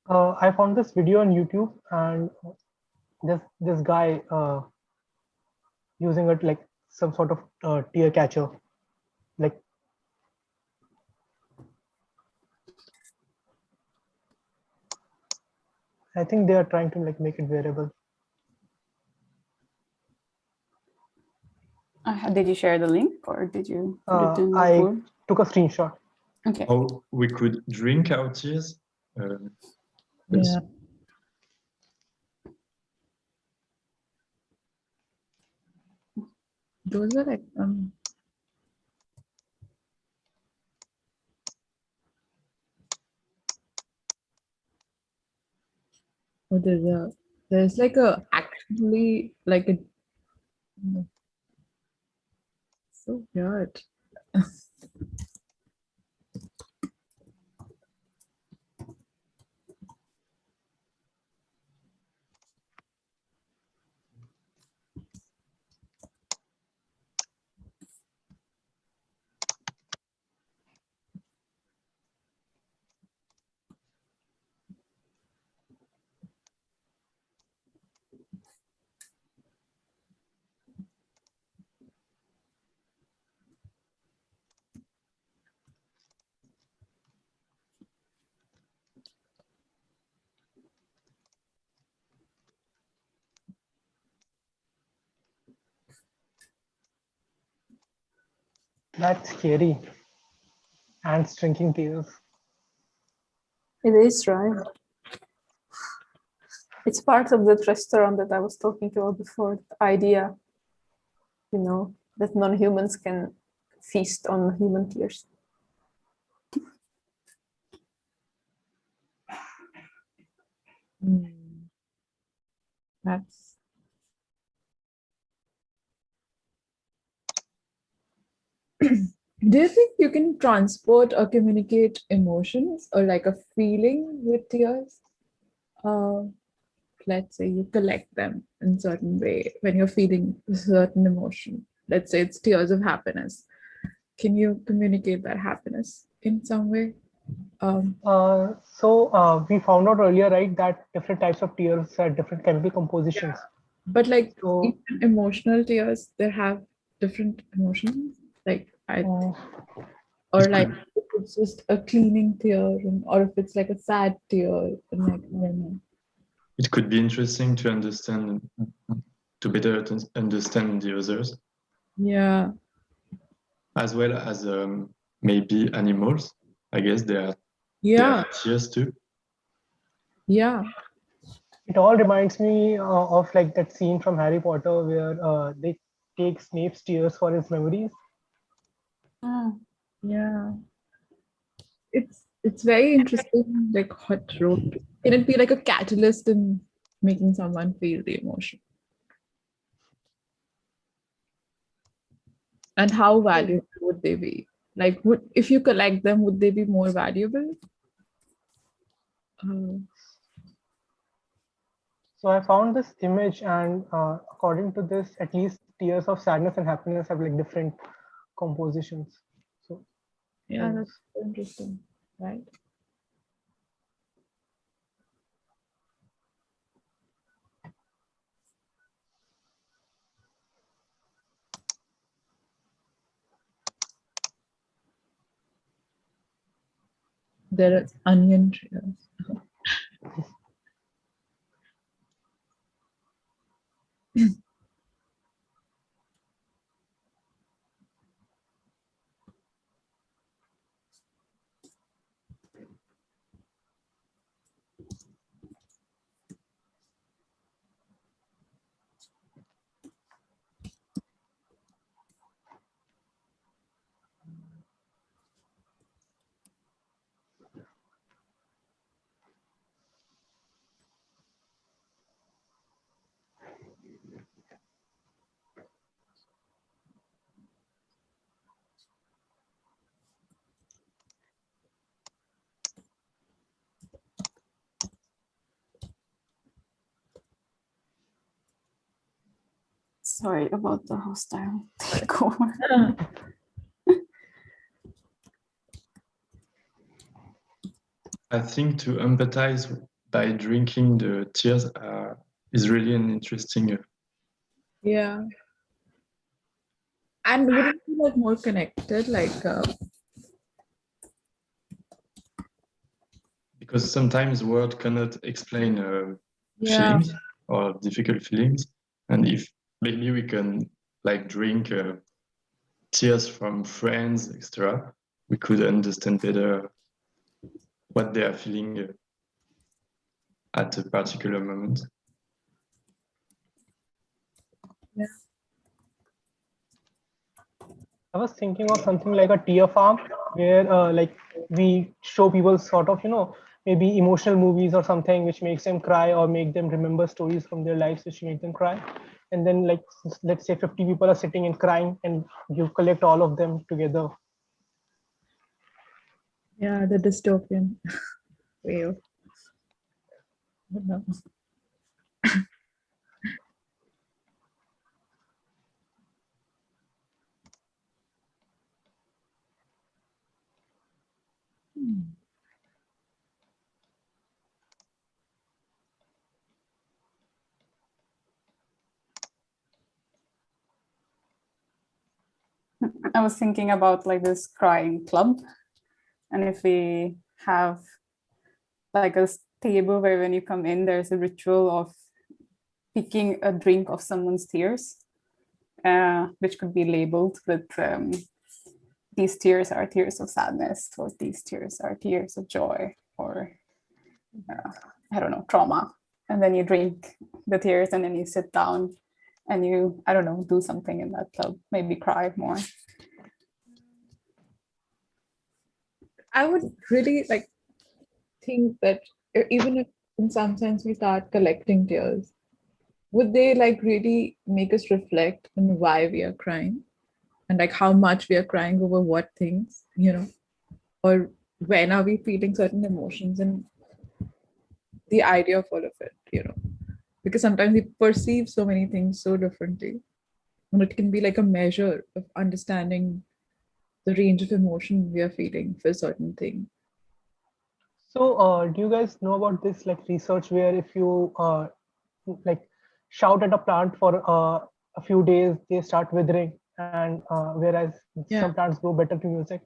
I found this video on YouTube, and this guy using it like some sort of tear catcher, like I think they are trying to like make it wearable. Did you share the link or did you put it in the I board? took a screenshot. Okay. Oh, we could drink our tears. Yes. Yeah. Those are like oh, there's like a actually like a so weird. That's scary. Ants drinking tears. It is, right? It's part of that restaurant that I was talking about before, the idea, you know, that non-humans can feast on human tears. That's do you think you can transport or communicate emotions or like a feeling with tears? Let's say you collect them in a certain way when you're feeling a certain emotion. Let's say it's tears of happiness. Can you communicate that happiness in some way? So we found out earlier, right, that different types of tears had different chemical compositions. But like So, even emotional tears, they have different emotions. Like or like if it's just a cleaning tear, or if it's like a sad tear, and like I don't know. It could be interesting to understand, to better understand the others. Yeah. As well as maybe animals. I guess they have tears too. Yeah. It all reminds me of like that scene from Harry Potter where they take Snape's tears for his memories. Yeah. It's very interesting, like what role can it be like a catalyst in making someone feel the emotion? And how valuable would they be? Like, if you collect them, would they be more valuable? So I found this image, and according to this, at least tears of sadness and happiness have like different compositions. So yeah, that's interesting, right? There are onion tears. Sorry about the hostile takeover. I think to empathize by drinking the tears is really an interesting. Yeah. And would it be like more connected, like? Because sometimes words cannot explain feelings or difficult feelings, and if maybe we can like drink tears from friends, etc., we could understand better what they are feeling at a particular moment. Yeah. I was thinking of something like a tear farm where like we show people sort of, maybe emotional movies or something which makes them cry or make them remember stories from their lives which make them cry. And then like, let's say 50 people are sitting and crying and you collect all of them together. Yeah, the dystopian way of. I was thinking about like this crying club, and if we have like a table where when you come in, there's a ritual of picking a drink of someone's tears, which could be labeled with these tears are tears of sadness, or these tears are tears of joy, or I don't know, trauma. And then you drink the tears, and then you sit down and you, I don't know, do something in that club, maybe cry more. I would really like think that even if in some sense we start collecting tears, would they like really make us reflect on why we are crying and like how much we are crying over what things, or when are we feeling certain emotions, and the idea of all of it, because sometimes we perceive so many things so differently, and it can be like a measure of understanding the range of emotion we are feeling for a certain thing. So do you guys know about this like research where if you like shout at a plant for a few days, they start withering, and whereas some plants grow better to music.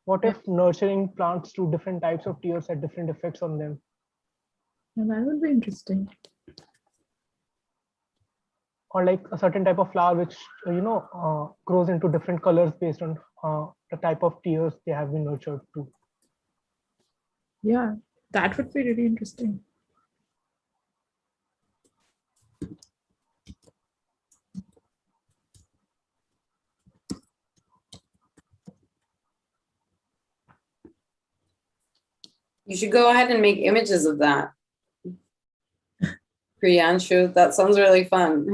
What if nurturing plants to different types of tears had different effects on them? And that would be interesting. Or like a certain type of flower which grows into different colors based on the type of tears they have been nurtured to. Yeah, that would be really interesting. You should go ahead and make images of that. Priyanshu, that sounds really fun.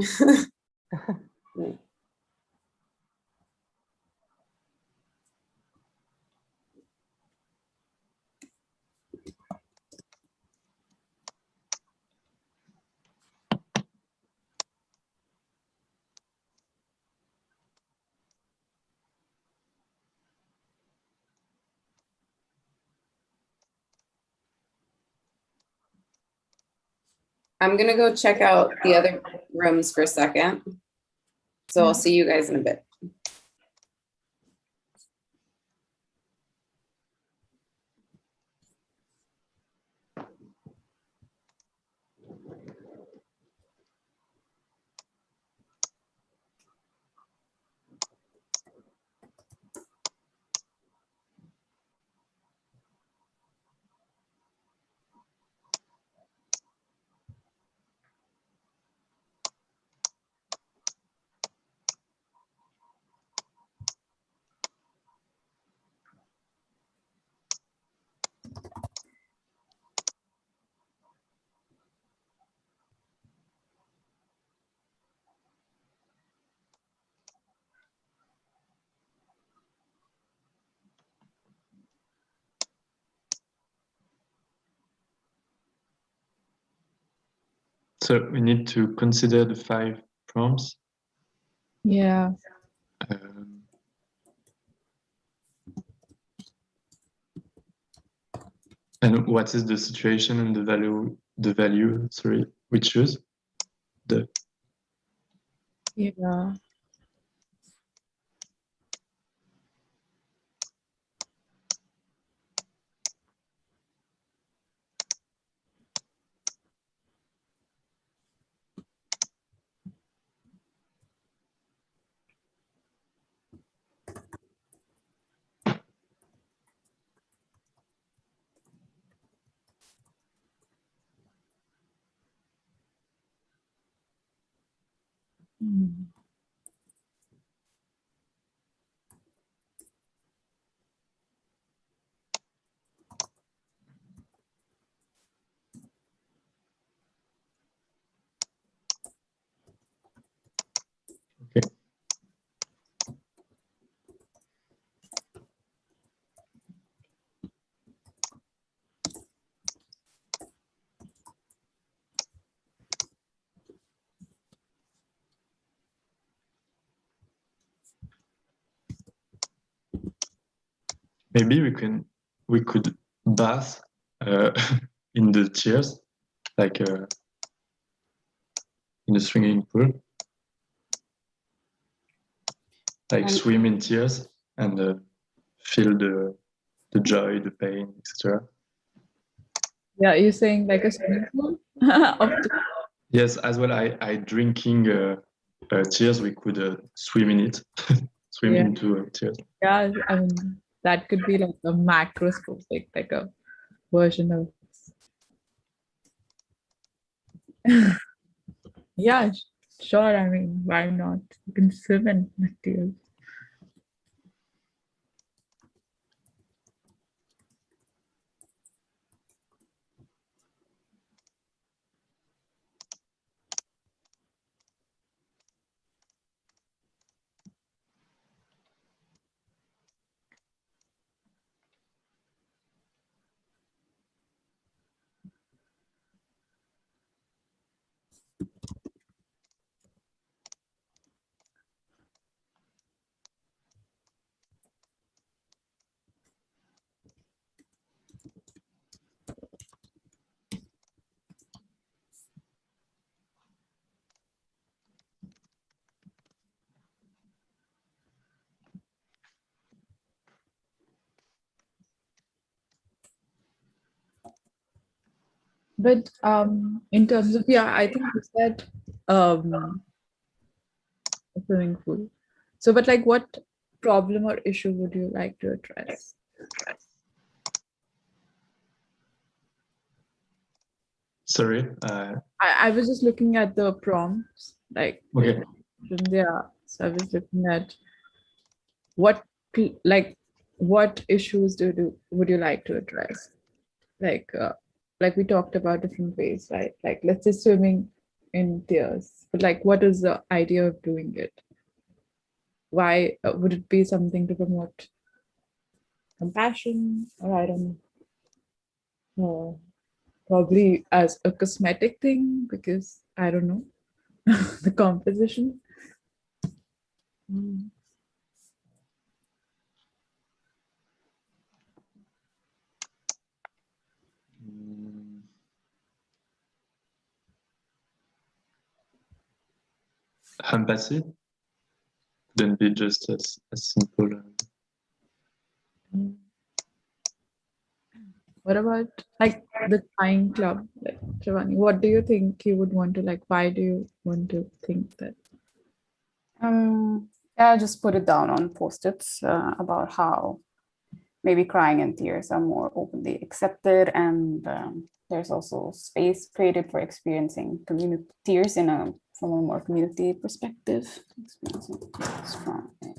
I'm gonna go check out the other rooms for a second. So I'll see you guys in a bit. So we need to consider the 5 prompts. Yeah. And what is the situation and the value, sorry, we choose? Yeah. Hmm. Okay. Maybe we could bath in the tears, like in a swimming pool, like swim in tears and feel the joy, the pain, etc. Yeah, you're saying like a swimming pool? Yes, as well. I drinking tears. We could swim in it, swim into tears. Yeah, I mean that could be like a macroscopic, like a version of. Yeah, sure. I mean, why not? You can swim in tears. But in terms of, yeah, I think you said a swimming pool. So, but like what problem or issue would you like to address? Sorry. I was just looking at the prompts, like Okay. yeah. So I was looking at what issues would you like to address? Like we talked about different ways, right? Like let's say swimming in tears, but like what is the idea of doing it? Why would it be something to promote compassion, or I don't know, probably as a cosmetic thing, because I don't know the composition. Empathy couldn't be just as simple. What about like the tying club, like Shivani? What do you think you would want to like? Why do you want to think that? Yeah, just put it down on post-its about how maybe crying and tears are more openly accepted, and there's also space created for experiencing tears from a more community perspective. Experiencing tears from a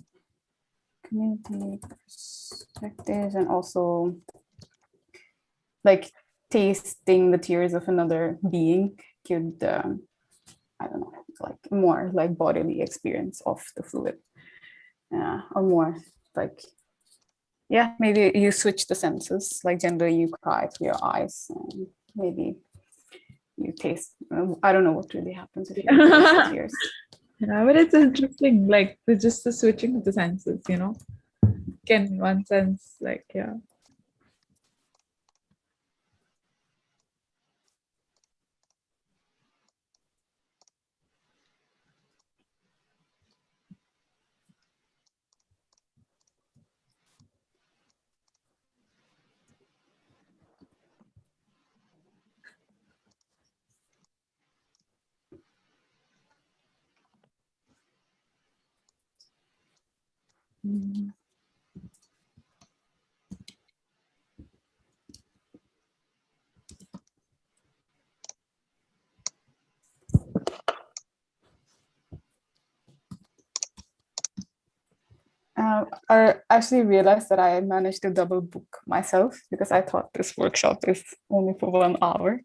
community perspective, and also like tasting the tears of another being could, I don't know, like more like bodily experience of the fluid, or more like, yeah, maybe you switch the senses. Like generally you cry through your eyes, and maybe you taste. I don't know what really happens if you taste tears. Yeah, but it's interesting. Like it's just the switching of the senses, you know. Can one sense like yeah. I actually realized that I managed to double book myself because I thought this workshop is only for 1 hour,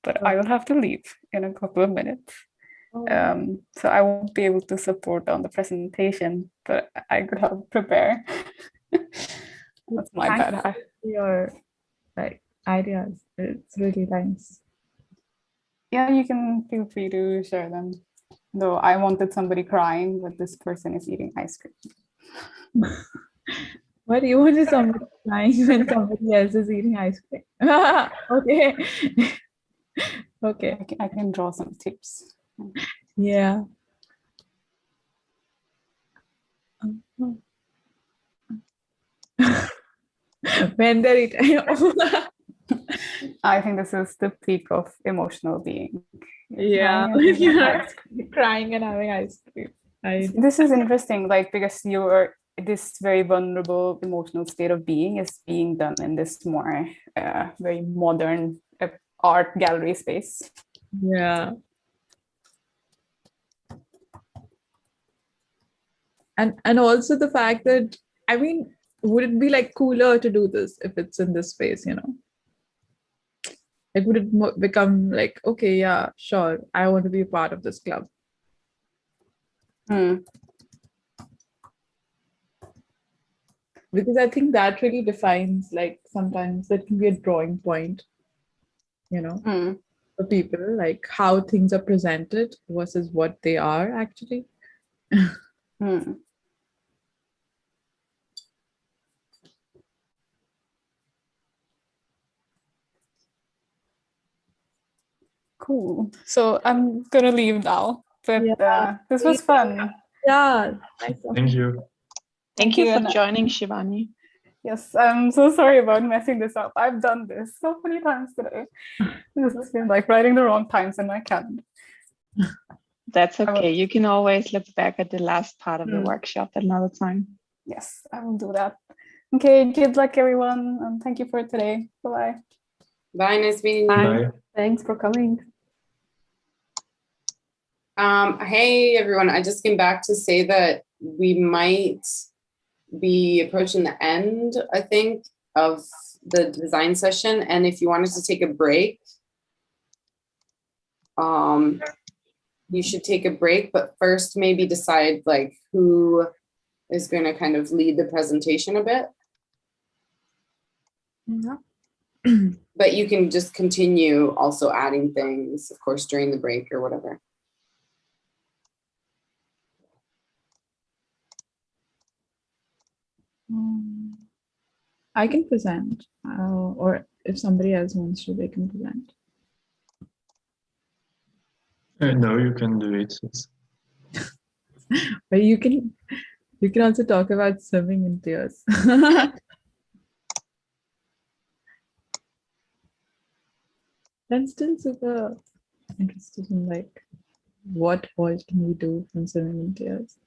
but I will have to leave in a couple of minutes. So I won't be able to support on the presentation, but I could help prepare. That's my bad. Your like ideas. It's really nice. Yeah, you can feel free to share them. Though I wanted somebody crying, but this person is eating ice cream. What do you want to somebody crying when somebody else is eating ice cream? Okay. Okay. I can draw some tips. Yeah. When they're eating. I think this is the peak of emotional being. Yeah, you're crying and having ice cream. This is interesting, like because you're this very vulnerable emotional state of being is being done in this more very modern art gallery space. Yeah. And also the fact that, I mean, would it be like cooler to do this if it's in this space, you know? Like, would it become like, okay, yeah, sure, I want to be a part of this club. Because I think that really defines, like, sometimes that can be a drawing point, you know, for people, like how things are presented versus what they are actually. Cool. So I'm gonna leave now, but this was fun. Yeah. Thank you. Thank you for joining, Shivani. Yes, I'm so sorry about messing this up. I've done this so many times today. This has been like writing the wrong times in my calendar. That's okay. You can always look back at the last part of the workshop at another time. Yes, I will do that. Okay, good luck everyone, and thank you for today. Bye-bye. Bye, nice meeting you. Bye. Thanks for coming. Hey everyone, I just came back to say that we might be approaching the end, I think, of the design session. And if you wanted to take a break, you should take a break, but first maybe decide like who is going to kind of lead the presentation a bit. Yeah. But you can just continue also adding things, of course, during the break or whatever. I can present, or if somebody else wants to, they can present. No, you can do it. Yes. But you can also talk about swimming in tears. I'm still super interested in like what all can we do from swimming in tears.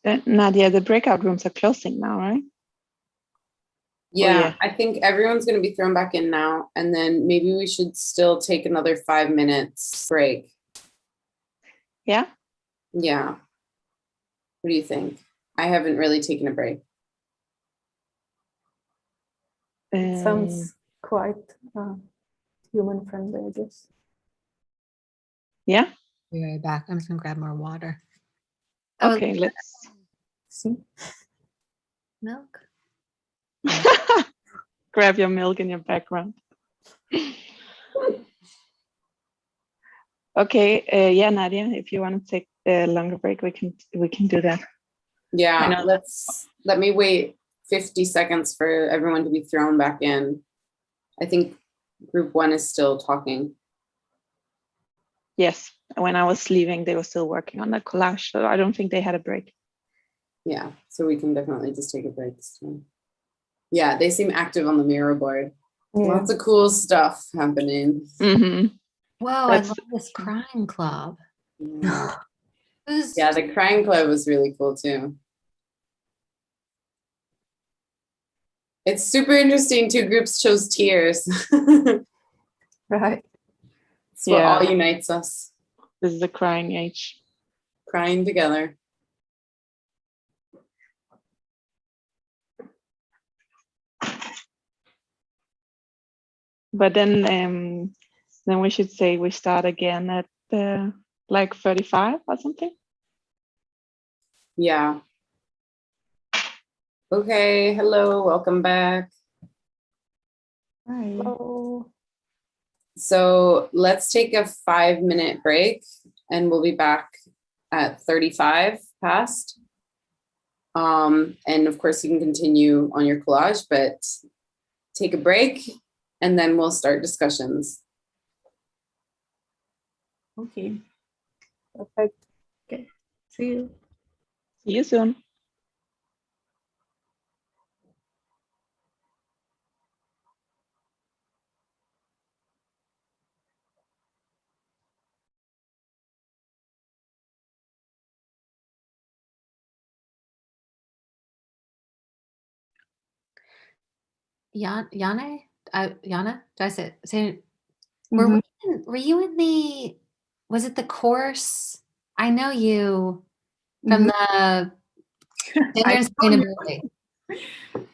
Nadia, the breakout rooms are closing now, right? Yeah, yeah. I think everyone's going to be thrown back in now. And then maybe we should still take another 5 minutes break. Yeah. Yeah. What do you think? I haven't really taken a break. Sounds quite human friendly, I guess. Yeah. Be right back. I'm just gonna grab more water. Okay, let's see. Milk. grab your milk in your background. Okay, yeah, Nadia, if you want to take a longer break, we can do that. Yeah, let me wait 50 seconds for everyone to be thrown back in. I think group 1 is still talking. Yes, when I was leaving, they were still working on the collage, so I don't think they had a break. Yeah, so we can definitely just take a break this time. Yeah, they seem active on the mirror board. Yeah. Lots of cool stuff happening. Mm-hmm. Whoa, I love this crying club. Yeah. Yeah, the crying club was really cool too. It's super interesting. 2 groups chose tears. Right. It's what all unites us. This is the crying age. Crying together. But then we should say we start again at like 35 or something. Yeah. Okay, hello, welcome back. Hi. Hello. So let's take a 5-minute break and we'll be back at 35 past. And of course you can continue on your collage, but take a break and then we'll start discussions. Okay. Perfect. Okay. See you. See you soon. Jana, Jana, did I say were you in the, was it the course? I know you from the gender and sustainability.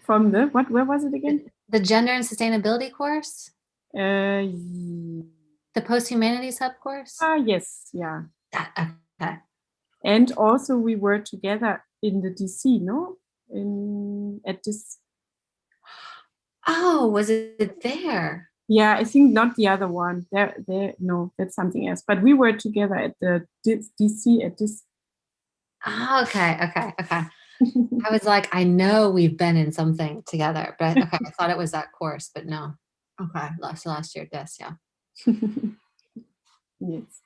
From the what? Where was it again? The gender and sustainability course? The post-humanities hub course? Yes, yeah. Okay. And also we were together in the DC, no? At this. Oh, was it there? Yeah, I think not the other one. There, no, that's something else. But we were together at the DC at this. Oh, okay. I was like, I know we've been in something together, but okay, I thought it was that course, but no. Okay, last year, yes, yeah. Yes.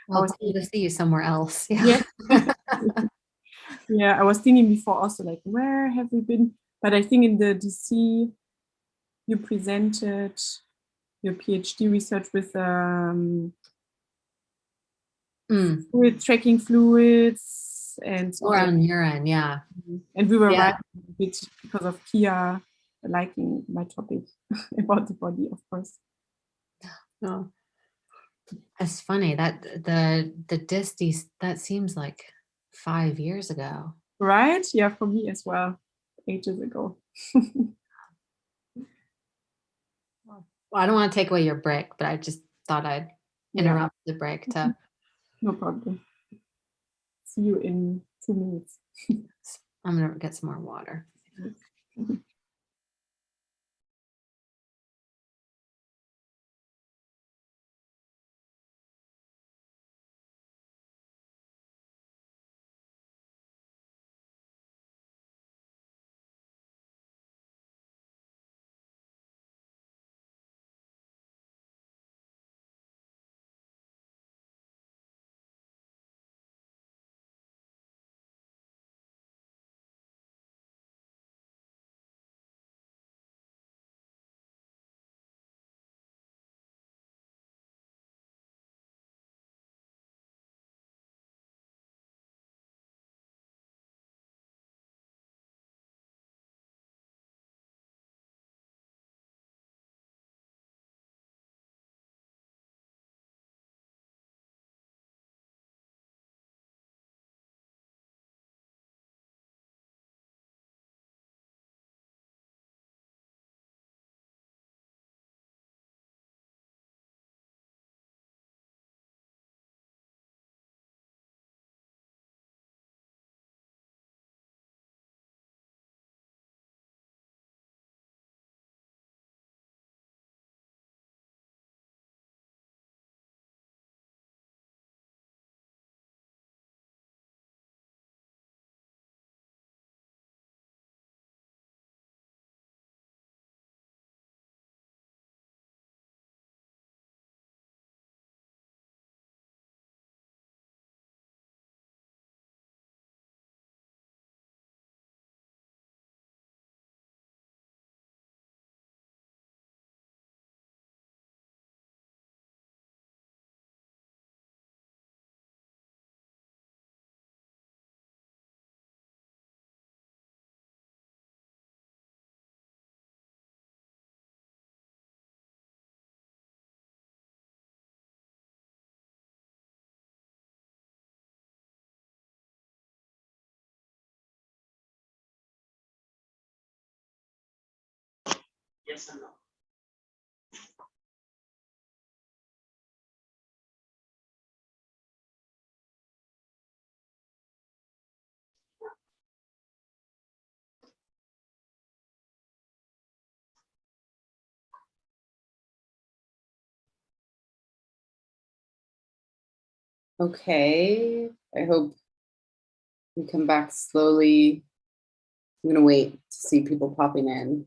Well, it's cool to see you somewhere else. Yeah. Yes. Yeah, I was thinking before also like, where have we been? But I think in the DC, you presented your PhD research with fluid tracking fluids and or on urine, yeah. And we were writing a bit because of Kia liking my topic about the body, of course. Oh. It's funny that the disties, that seems like 5 years ago. Right? Yeah, for me as well, ages ago. Well, I don't want to take away your break, but I just thought I'd interrupt the break to. No problem. See you in 2 minutes. I'm gonna get some more water. Okay, I hope we come back slowly. I'm gonna wait to see people popping in.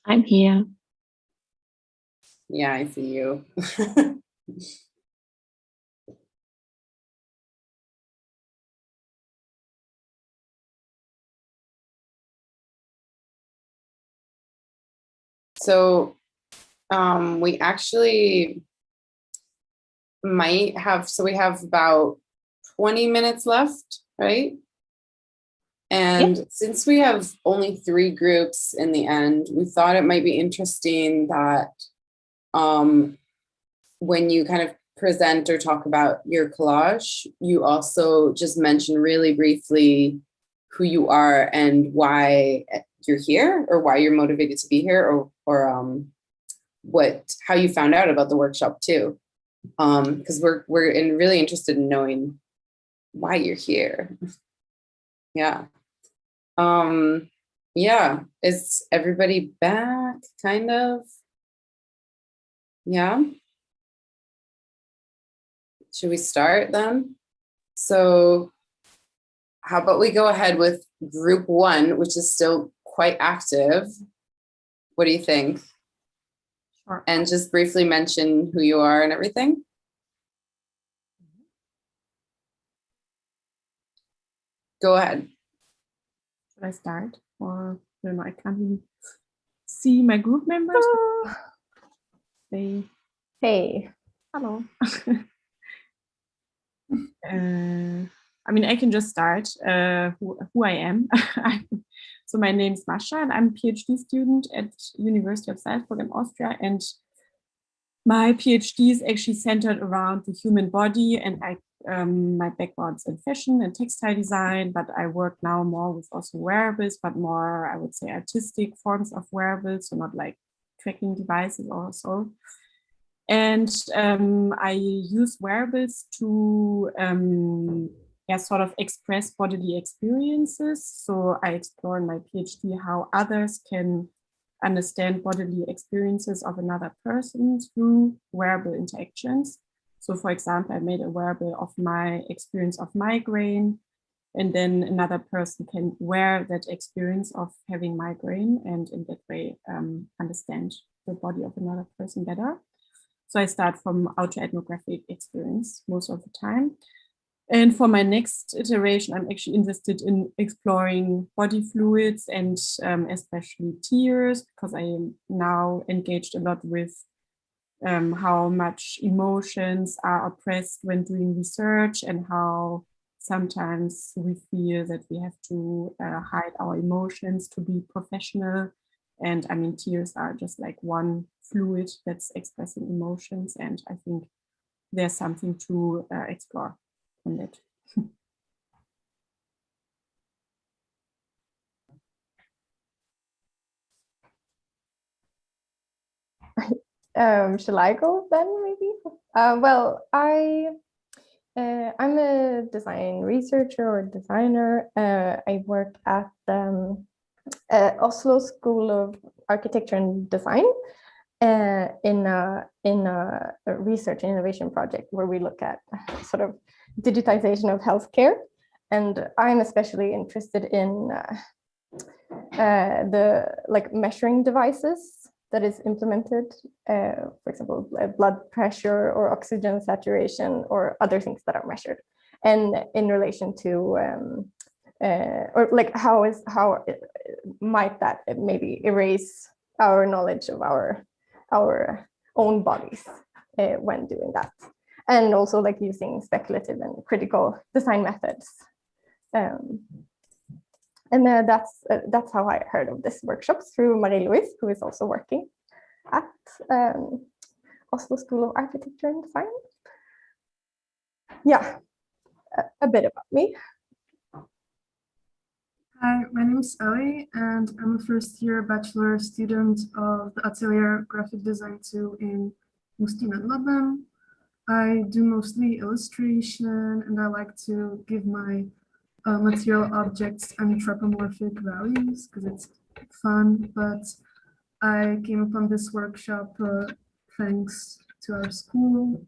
I'm here. Yeah, I see you. So we actually might have, so we have about 20 minutes left, right? And since we have only 3 groups in the end, we thought it might be interesting that when you kind of present or talk about your collage, you also just mention really briefly who you are and why you're here, or why you're motivated to be here, or how you found out about the workshop too. Because we're really interested in knowing why you're here. Yeah. Yeah, is everybody back, kind of? Yeah. Should we start then? So how about we go ahead with group 1, which is still quite active. What do you think? Sure. And just briefly mention who you are and everything. Go ahead. Should I start? Or no, I can't really see my group members. Hey. Hello. I mean, I can just start who I am. So my name is Masha, and I'm a PhD student at University of Salzburg in Austria. And my PhD is actually centered around the human body, and my background's in fashion and textile design, but I work now more with also wearables, but more, I would say, artistic forms of wearables, so not like tracking devices or so. And I use wearables to sort of express bodily experiences. So I explore in my PhD how others can understand bodily experiences of another person through wearable interactions. So for example, I made a wearable of my experience of migraine, and then another person can wear that experience of having migraine and in that way understand the body of another person better. So I start from autoethnographic experience most of the time. And for my next iteration, I'm actually interested in exploring body fluids and especially tears, because I am now engaged a lot with how much emotions are oppressed when doing research, and how sometimes we feel that we have to hide our emotions to be professional. And I mean, tears are just like one fluid that's expressing emotions. And I think there's something to explore on that. Shall I go then, maybe? Well, I'm a design researcher or designer. I work at Oslo School of Architecture and Design in a research and innovation project where we look at sort of digitization of healthcare. And I'm especially interested in the measuring devices that is implemented, for example, blood pressure or oxygen saturation or other things that are measured, and in relation to or like how might that maybe erase our knowledge of our own bodies when doing that, and also like using speculative and critical design methods. And that's how I heard of this workshop, through Louise, who is also working at Oslo School of Architecture and Design. Yeah, a bit about me. Hi, my name is Ellie, and I'm a first-year bachelor student of the Atelier Graphic Design 2 in Moestien and London. I do mostly illustration, and I like to give my material objects anthropomorphic values because it's fun. But I came upon this workshop thanks to our school,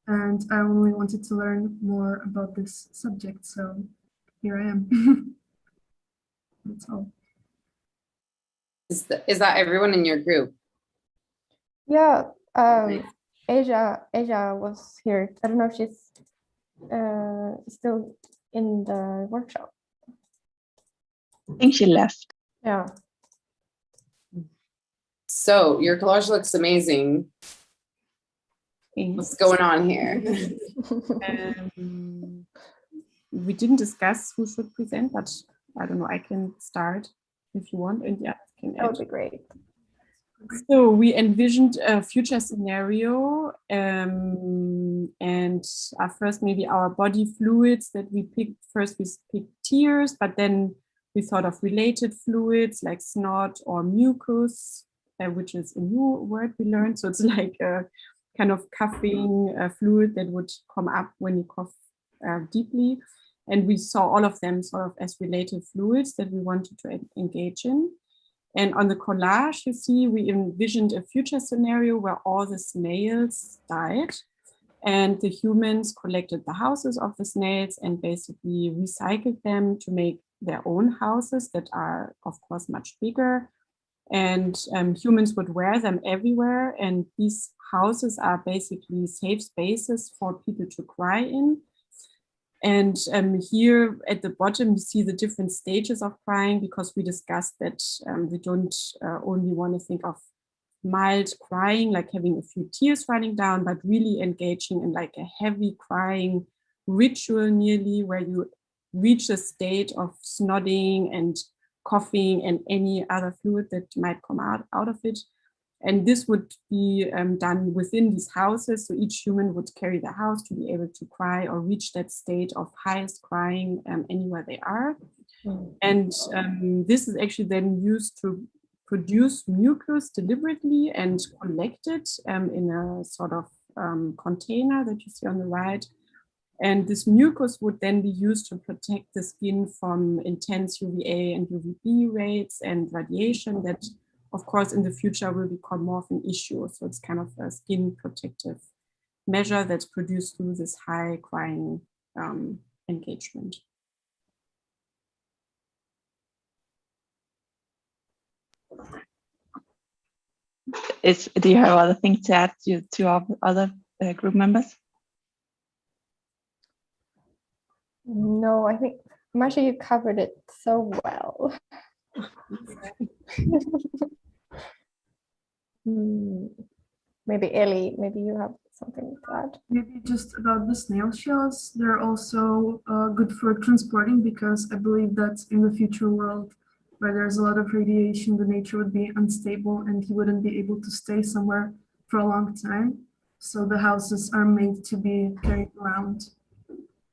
and I only wanted to learn more about this subject, so here I am. That's all. Is that everyone in your group? Yeah, Nice. Asia was here. I don't know if she's still in the workshop. I think she left. Yeah. So your collage looks amazing. What's going on here? We didn't discuss who should present, but I don't know, I can start if you want, and yeah, can That would be great. So we envisioned a future scenario, and first maybe our body fluids that we picked. First we picked tears, but then we thought of related fluids like snot or mucus, which is a new word we learned. So it's like a kind of coughing fluid that would come up when you cough deeply. And we saw all of them sort of as related fluids that we wanted to engage in. And on the collage, you see, we envisioned a future scenario where all the snails died and the humans collected the houses of the snails and basically recycled them to make their own houses that are, of course, much bigger. And humans would wear them everywhere. And these houses are basically safe spaces for people to cry in. And here at the bottom, you see the different stages of crying, because we discussed that we don't only want to think of mild crying, like having a few tears running down, but really engaging in like a heavy crying ritual nearly, where you reach a state of snodding and coughing and any other fluid that might come out of it. And this would be done within these houses. So each human would carry the house to be able to cry or reach that state of highest crying anywhere they are. And this is actually then used to produce mucus deliberately and collect it in a sort of container that you see on the right. And this mucus would then be used to protect the skin from intense UVA and UVB rays and radiation that, of course, in the future will become more of an issue. So it's kind of a skin protective measure that's produced through this high crying engagement. Do you have other things to add to our other group members? No, I think, Masha, you covered it so well. Maybe Ellie, maybe you have something to add. Maybe just about the snail shells. They're also good for transporting, because I believe that in the future world where there's a lot of radiation, the nature would be unstable and he wouldn't be able to stay somewhere for a long time. So the houses are made to be carried around.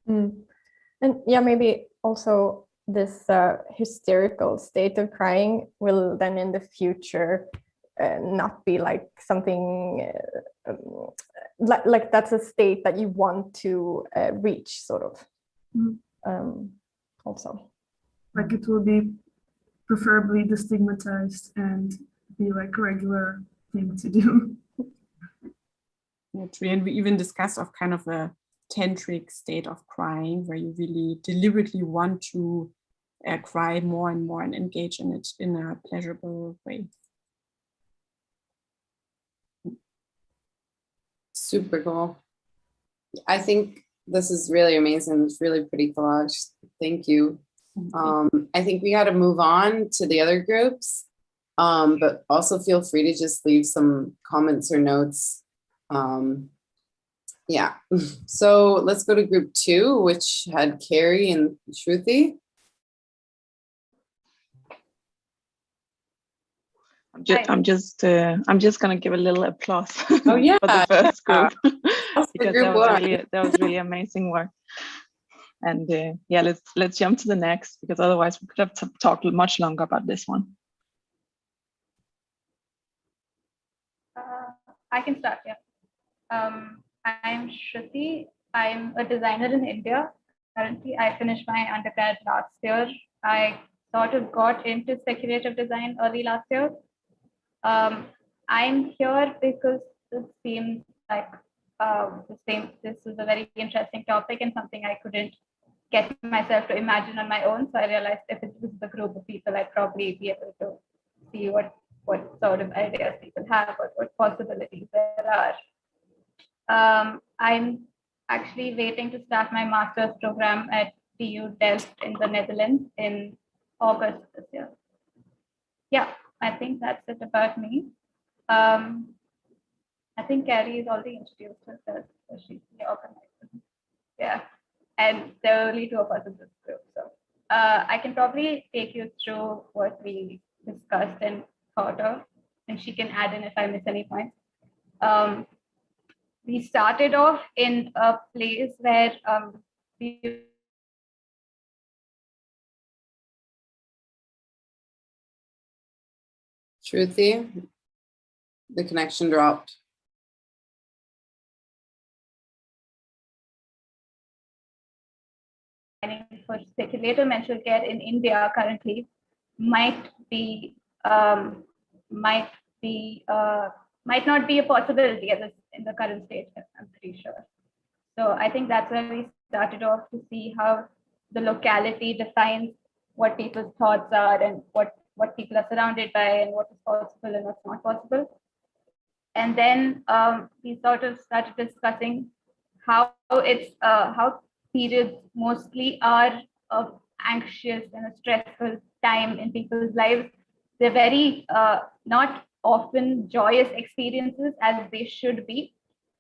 And yeah, maybe also this hysterical state of crying will then in the future not be like something like that's a state that you want to reach, sort of. Also, like it will be preferably destigmatized and be like a regular thing to do. And we even discussed of kind of a tantric state of crying, where you really deliberately want to cry more and more and engage in it in a pleasurable way. Super cool. I think this is really amazing. It's really pretty collage. Thank you. I think we got to move on to the other groups, but also feel free to just leave some comments or notes. Yeah, so let's go to group 2, which had Karey and Shruti. I'm just gonna give a little applause. Oh yeah, for the first group, because that was really amazing work. And yeah, let's jump to the next, because otherwise we could have talked much longer about this one. I can start, yeah. I'm Shruti. I'm a designer in India. Currently, I finished my undergrad last year. I sort of got into speculative design early last year. I'm here because this seems like this was a very interesting topic and something I couldn't get myself to imagine on my own. So I realized if it was a group of people, I'd probably be able to see what sort of ideas people have or what possibilities there are. I'm actually waiting to start my master's program at TU Delft in the Netherlands in August this year. Yeah, I think that's it about me. I think Karey has already introduced herself, so she's the organizer. Yeah, and there are only two of us in this group. So I can probably take you through what we discussed and thought of, and she can add in if I miss any points. We started off in a place where we Shruti, the connection dropped. for speculative menstrual care in India currently might not be a possibility in the current state, I'm pretty sure. So I think that's where we started off to see how the locality defines what people's thoughts are and what people are surrounded by and what is possible and what's not possible. And then we sort of started discussing how periods mostly are anxious and a stressful time in people's lives. They're very not often joyous experiences as they should be.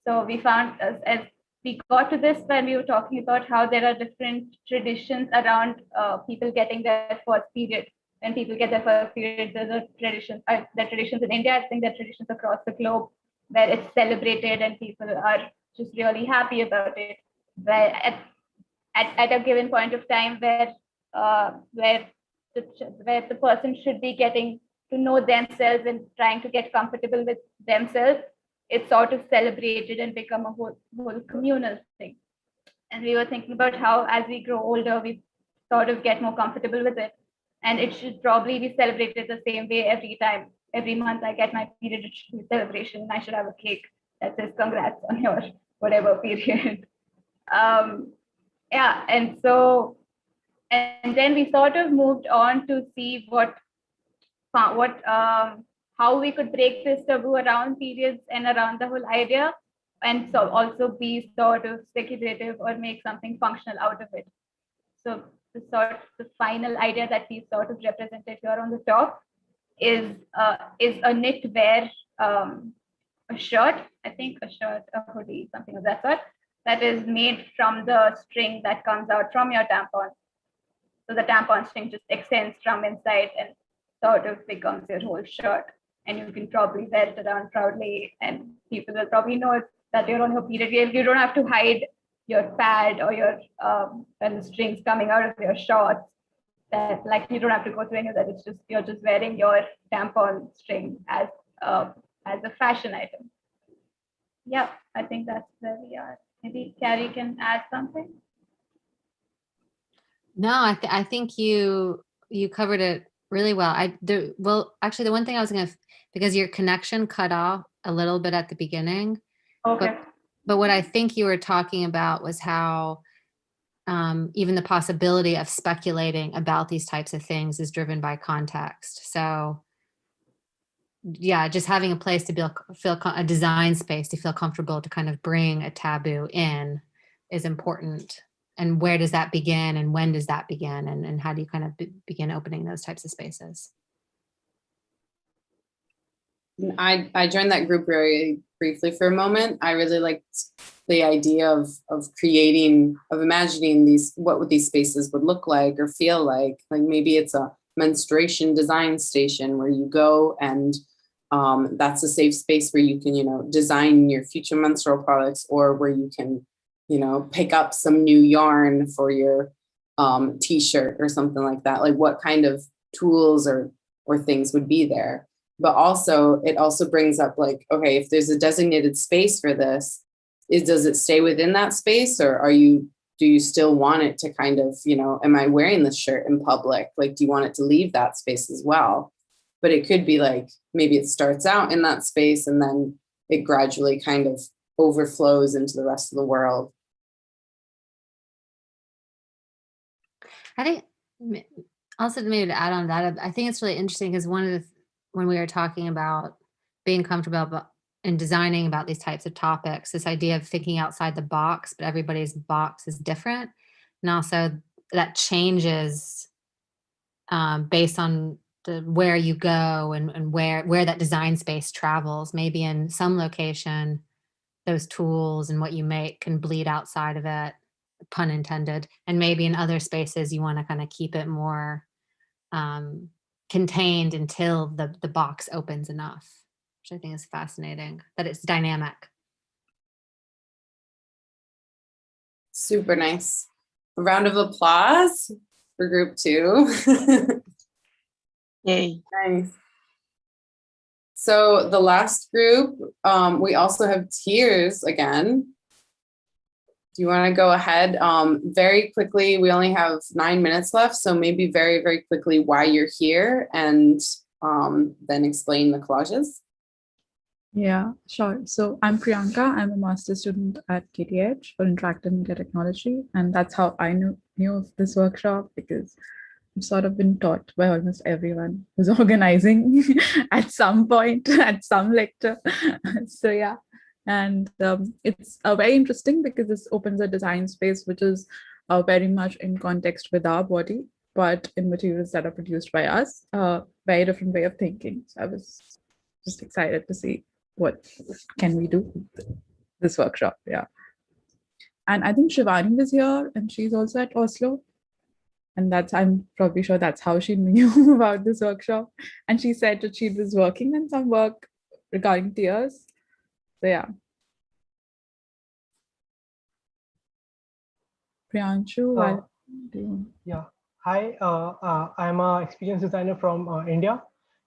So we found as we got to this when we were talking about how there are different traditions around people getting their first period. When people get their first period, there's a tradition. The traditions in India, I think there are traditions across the globe where it's celebrated and people are just really happy about it. Where at a given point of time where the person should be getting to know themselves and trying to get comfortable with themselves, it's sort of celebrated and become a whole communal thing. And we were thinking about how as we grow older, we sort of get more comfortable with it. And it should probably be celebrated the same way every time. Every month I get my period, it should be a celebration. I should have a cake that says congrats on your whatever period. Yeah, and then we sort of moved on to see how we could break this taboo around periods and around the whole idea, and so also be sort of speculative or make something functional out of it. So the final idea that we sort of represented here on the top is a knitwear, a shirt, a hoodie, something of that sort, that is made from the string that comes out from your tampon. So the tampon string just extends from inside and sort of becomes your whole shirt. And you can probably wear it around proudly, and people will probably know that you're on your period. You don't have to hide your pad or your and the strings coming out of your shorts. That like you don't have to go through any of that. It's just you're just wearing your tampon string as a fashion item. Yeah, I think that's where we are. Maybe Karey can add something. No, I think you covered it really well. Actually, the one thing I was going to, because your connection cut off a little bit at the beginning. Okay. But what I think you were talking about was how even the possibility of speculating about these types of things is driven by context. So yeah, just having a place to feel a design space to feel comfortable to kind of bring a taboo in is important. And where does that begin and when does that begin? And how do you kind of begin opening those types of spaces? I joined that group very briefly for a moment. I really liked the idea of imagining what these spaces would look like or feel like. Like maybe it's a menstruation design station where you go and that's a safe space where you can, design your future menstrual products, or where you can pick up some new yarn for your t-shirt or something like that. Like what kind of tools or things would be there? But also, it also brings up like, okay, if there's a designated space for this, does it stay within that space, or do you still want it to kind of, am I wearing this shirt in public? Like, do you want it to leave that space as well? But it could be like, maybe it starts out in that space and then it gradually kind of overflows into the rest of the world. I think also maybe to add on that, I think it's really interesting because when we were talking about being comfortable in designing about these types of topics, this idea of thinking outside the box, but everybody's box is different. And also that changes based on where you go and where that design space travels. Maybe in some location, those tools and what you make can bleed outside of it, pun intended. And maybe in other spaces, you want to kind of keep it more contained until the box opens enough, which I think is fascinating, that it's dynamic. Super nice. A round of applause for group 2. Yay. Nice. So the last group, we also have tears again. Do you want to go ahead very quickly? We only have 9 minutes left, so maybe very, very quickly why you're here, and then explain the collages. Yeah, sure. So I'm Priyanka. I'm a master's student at KTH for Interactive Media Technology. And that's how I knew of this workshop, because I've sort of been taught by almost everyone who's organizing at some point, at some lecture. So yeah. And it's very interesting because this opens a design space which is very much in context with our body, but in materials that are produced by us. Very different way of thinking. So I was just excited to see what can we do with this workshop. Yeah. And I think Shivani was here and she's also at Oslo. And I'm probably sure that's how she knew about this workshop. And she said that she was working on some work regarding tears. So yeah. Priyanshu, yeah. Hi, I'm an experience designer from India,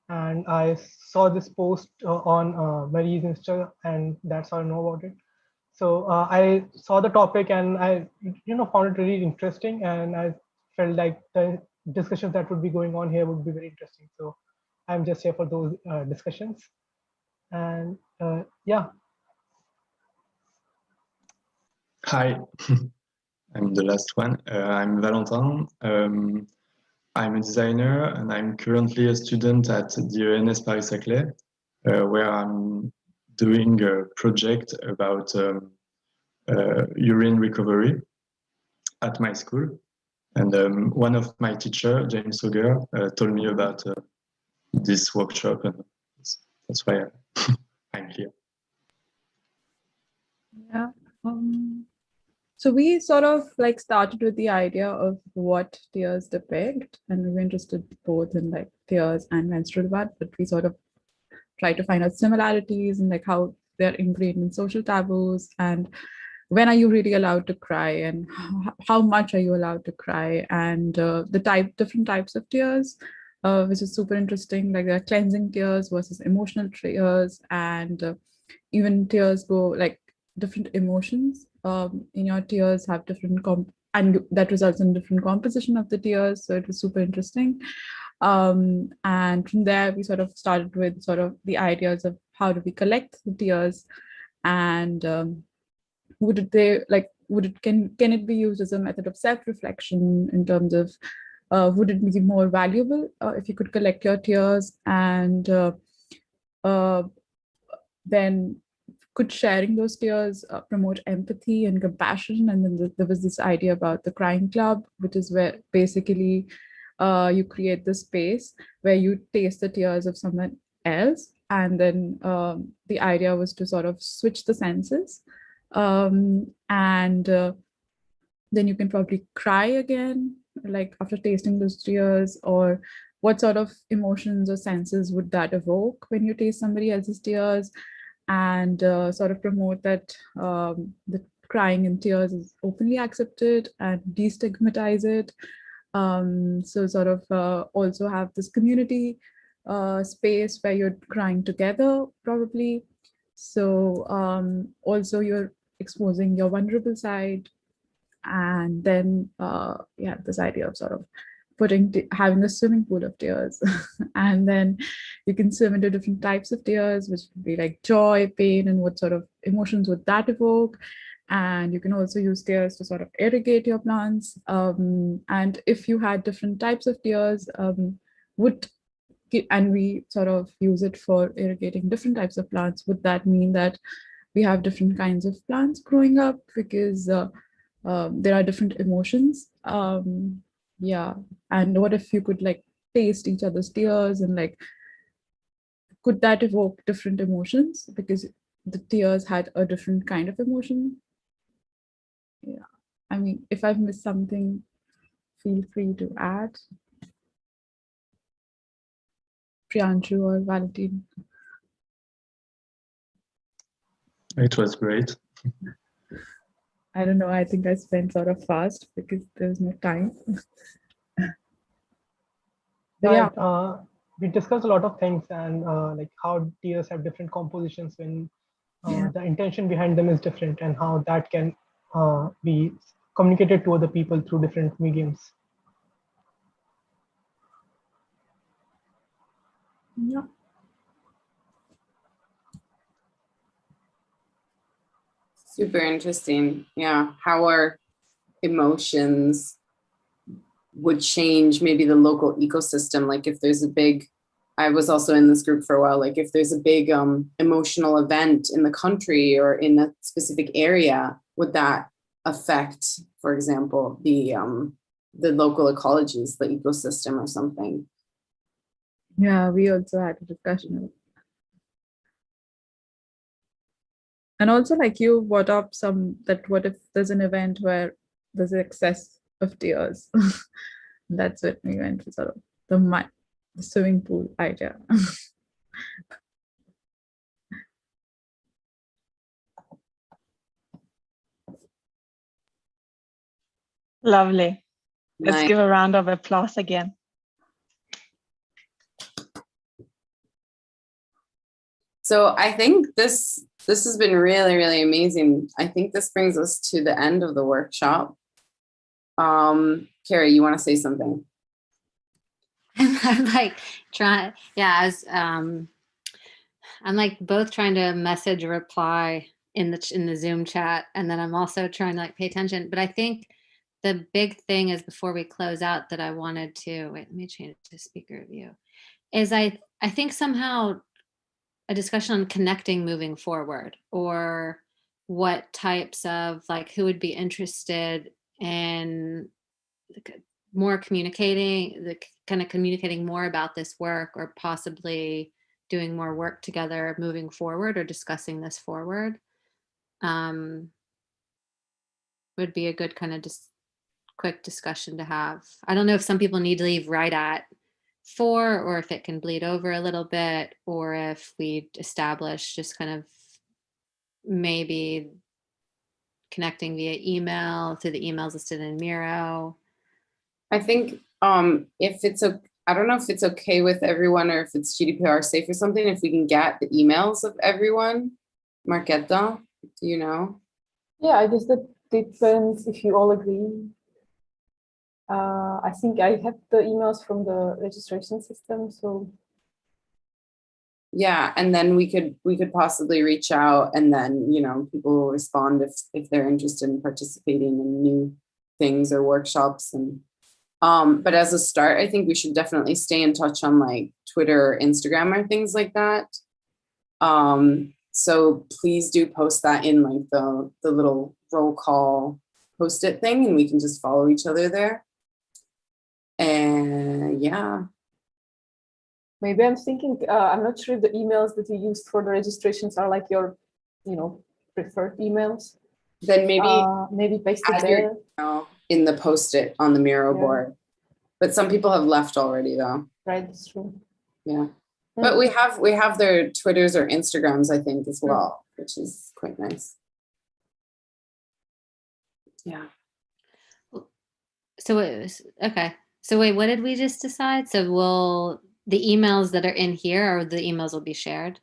and I saw this post on Marie's Insta, and that's how I know about it. So I saw the topic and I, found it really interesting, and I felt like the discussions that would be going on here would be very interesting. So I'm just here for those discussions, and yeah. Hi, I'm the last one. I'm Valentin. I'm a designer and I'm currently a student at the ENS Paris-Saclay, where I'm doing a project about urine recovery at my school. And one of my teacher, James Auger, told me about this workshop, and that's why I'm here. Yeah. So we sort of like started with the idea of what tears depict, and we were interested both in like tears and menstrual blood, but we sort of tried to find out similarities and like how they're ingrained in social taboos, and when are you really allowed to cry, and how much are you allowed to cry, and the different types of tears, which is super interesting. Like there are cleansing tears versus emotional tears, and even tears go like different emotions in your tears have different and that results in different composition of the tears. So it was super interesting. And from there, we sort of started with sort of the ideas of how do we collect the tears, and can it be used as a method of self-reflection in terms of would it be more valuable if you could collect your tears, and then could sharing those tears promote empathy and compassion? And then there was this idea about the crying club, which is where basically you create this space where you taste the tears of someone else, and then the idea was to sort of switch the senses, and then you can probably cry again, like after tasting those tears, or what sort of emotions or senses would that evoke when you taste somebody else's tears, and sort of promote that the crying in tears is openly accepted and destigmatize it. So sort of also have this community space where you're crying together, probably. So also you're exposing your vulnerable side, and then yeah, this idea of sort of having a swimming pool of tears, and then you can swim into different types of tears, which would be like joy, pain, and what sort of emotions would that evoke. And you can also use tears to sort of irrigate your plants. And if you had different types of tears, and we sort of use it for irrigating different types of plants, would that mean that we have different kinds of plants growing up because there are different emotions? Yeah. And what if you could like taste each other's tears, and like, could that evoke different emotions because the tears had a different kind of emotion? Yeah, I mean, if I've missed something, feel free to add. Priyanshu or Valentine. It was great. I don't know, I think I spent sort of fast because there's no time. Right. We discussed a lot of things, and like how tears have different compositions when the intention behind them is different, and how that can be communicated to other people through different mediums. Yeah. Super interesting. Yeah. How our emotions would change maybe the local ecosystem. Like if there's a big, I was also in this group for a while, like if there's a big emotional event in the country or in a specific area, would that affect, for example, the local ecologies, the ecosystem or something? Yeah, we also had a discussion. And also like you brought up what if there's an event where there's excess of tears? That's what we went for, sort of the swimming pool idea. Lovely. Let's Nice. give a round of applause again. So I think this has been really, really amazing. I think this brings us to the end of the workshop. Karey, you want to say something? I'm like trying, yeah, I'm like both trying to message or reply in the Zoom chat, and then I'm also trying to like pay attention. But I think the big thing is, before we close out, that I wanted to let me change it to speaker view, is I think somehow a discussion on connecting moving forward, or what types of, like, who would be interested in more communicating, kind of communicating more about this work, or possibly doing more work together moving forward, or discussing this forward, would be a good kind of just quick discussion to have. I don't know if some people need to leave right at 4, or if it can bleed over a little bit, or if we establish just kind of maybe connecting via email through the emails listed in Miro. I think if it's I don't know if it's okay with everyone, or if it's GDPR safe or something, if we can get the emails of everyone. Marketa, do you know? Yeah, I guess that depends if you all agree. I think I have the emails from the registration system, so. Yeah, and then we could possibly reach out, and then, you know, people will respond if they're interested in participating in new things or workshops. And but as a start, I think we should definitely stay in touch on like Twitter or Instagram or things like that. So please do post that in like the little roll call post-it thing, and we can just follow each other there. And yeah. Maybe I'm thinking, I'm not sure if the emails that you used for the registrations are like your, you know, preferred emails. Then maybe paste it there. In the post-it on the Miro board. But some people have left already though. Right, that's true. Yeah. But we have their Twitters or Instagrams, I think, as well, which is quite nice. Yeah. So it was, okay. So wait, what did we just decide? So will the emails that are in here, or the emails will be shared?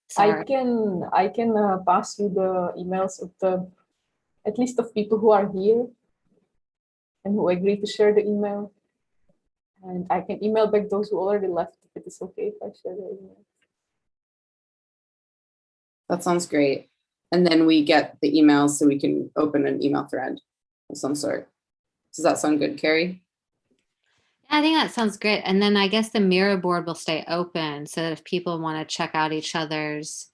Sorry. I can pass you the emails of the, at least of people who are here and who agree to share the email. And I can email back those who already left if it is okay if I share the email. That sounds great. And then we get the emails so we can open an email thread of some sort. Does that sound good, Karey? I think that sounds great. And then I guess the mirror board will stay open so that if people want to check out each other's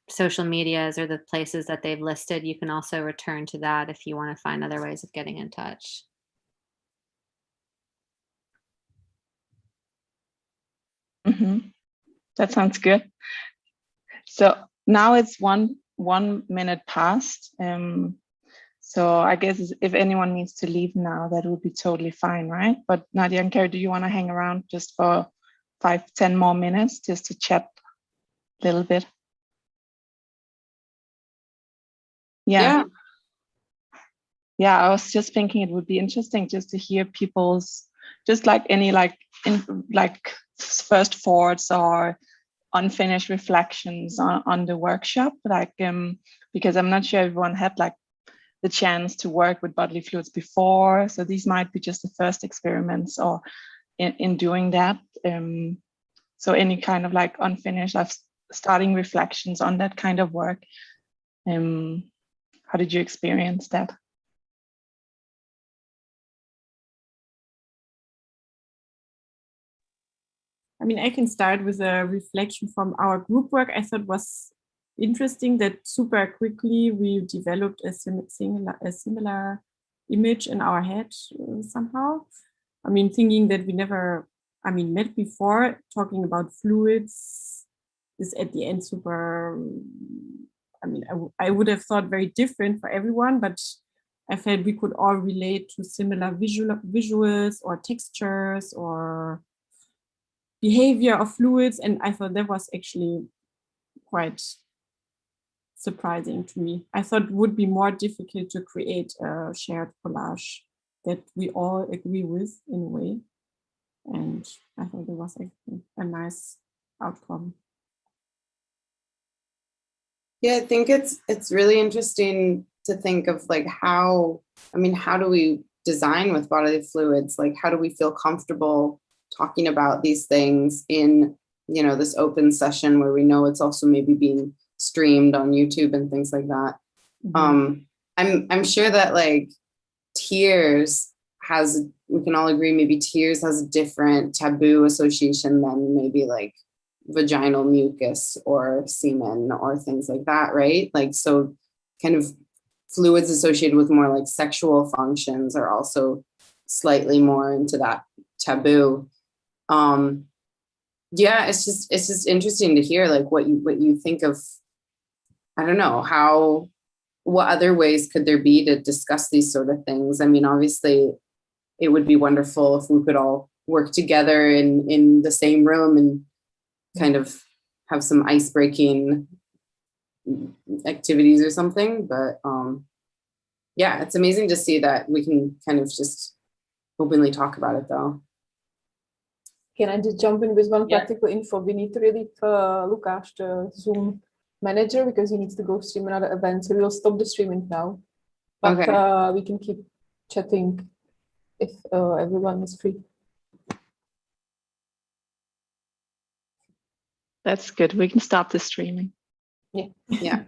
social medias or the places that they've listed, you can also return to that if you want to find other ways of getting in touch. That sounds good. So now it's one minute past. So I guess if anyone needs to leave now, that would be totally fine, right? But Nadia and Karey, do you want to hang around just for 5-10 more minutes just to chat a little bit? Yeah. I was just thinking it would be interesting just to hear people's, just like any first thoughts or unfinished reflections on the workshop, because I'm not sure everyone had the chance to work with bodily fluids before, so these might be just the first experiments or in doing that. So any kind of unfinished starting reflections on that kind of work. How did you experience that? I mean, I can start with a reflection from our group work. I thought was interesting that super quickly we developed a similar image in our head somehow. I mean, thinking that we never, met before, talking about fluids is at the end super, I would have thought very different for everyone, but I felt we could all relate to similar visuals or textures or behavior of fluids, and I thought that was actually quite surprising to me. I thought it would be more difficult to create a shared collage that we all agree with in a way, and I thought it was actually a nice outcome. Yeah, I think it's really interesting to think of how do we design with bodily fluids? How do we feel comfortable talking about these things in, this open session where we know it's also maybe being streamed on YouTube and things like that. Mm-hmm. I'm sure that tears we can all agree maybe tears has a different taboo association than maybe vaginal mucus or semen or things like that, right? So kind of fluids associated with more sexual functions are also slightly more into that taboo. Yeah, it's just interesting to hear what you think of. I don't know what other ways could there be to discuss these sort of things? I mean, obviously it would be wonderful if we could all work together in the same room and kind of have some ice-breaking activities or something. But yeah, it's amazing to see that we can kind of just openly talk about it though. Can I just jump in with one practical info? We need to really Lukáš, the Zoom manager, because he needs to go stream another event. So we'll stop the streaming now. But we can keep chatting if everyone is free. That's good. We can stop the streaming. Yeah. Yeah.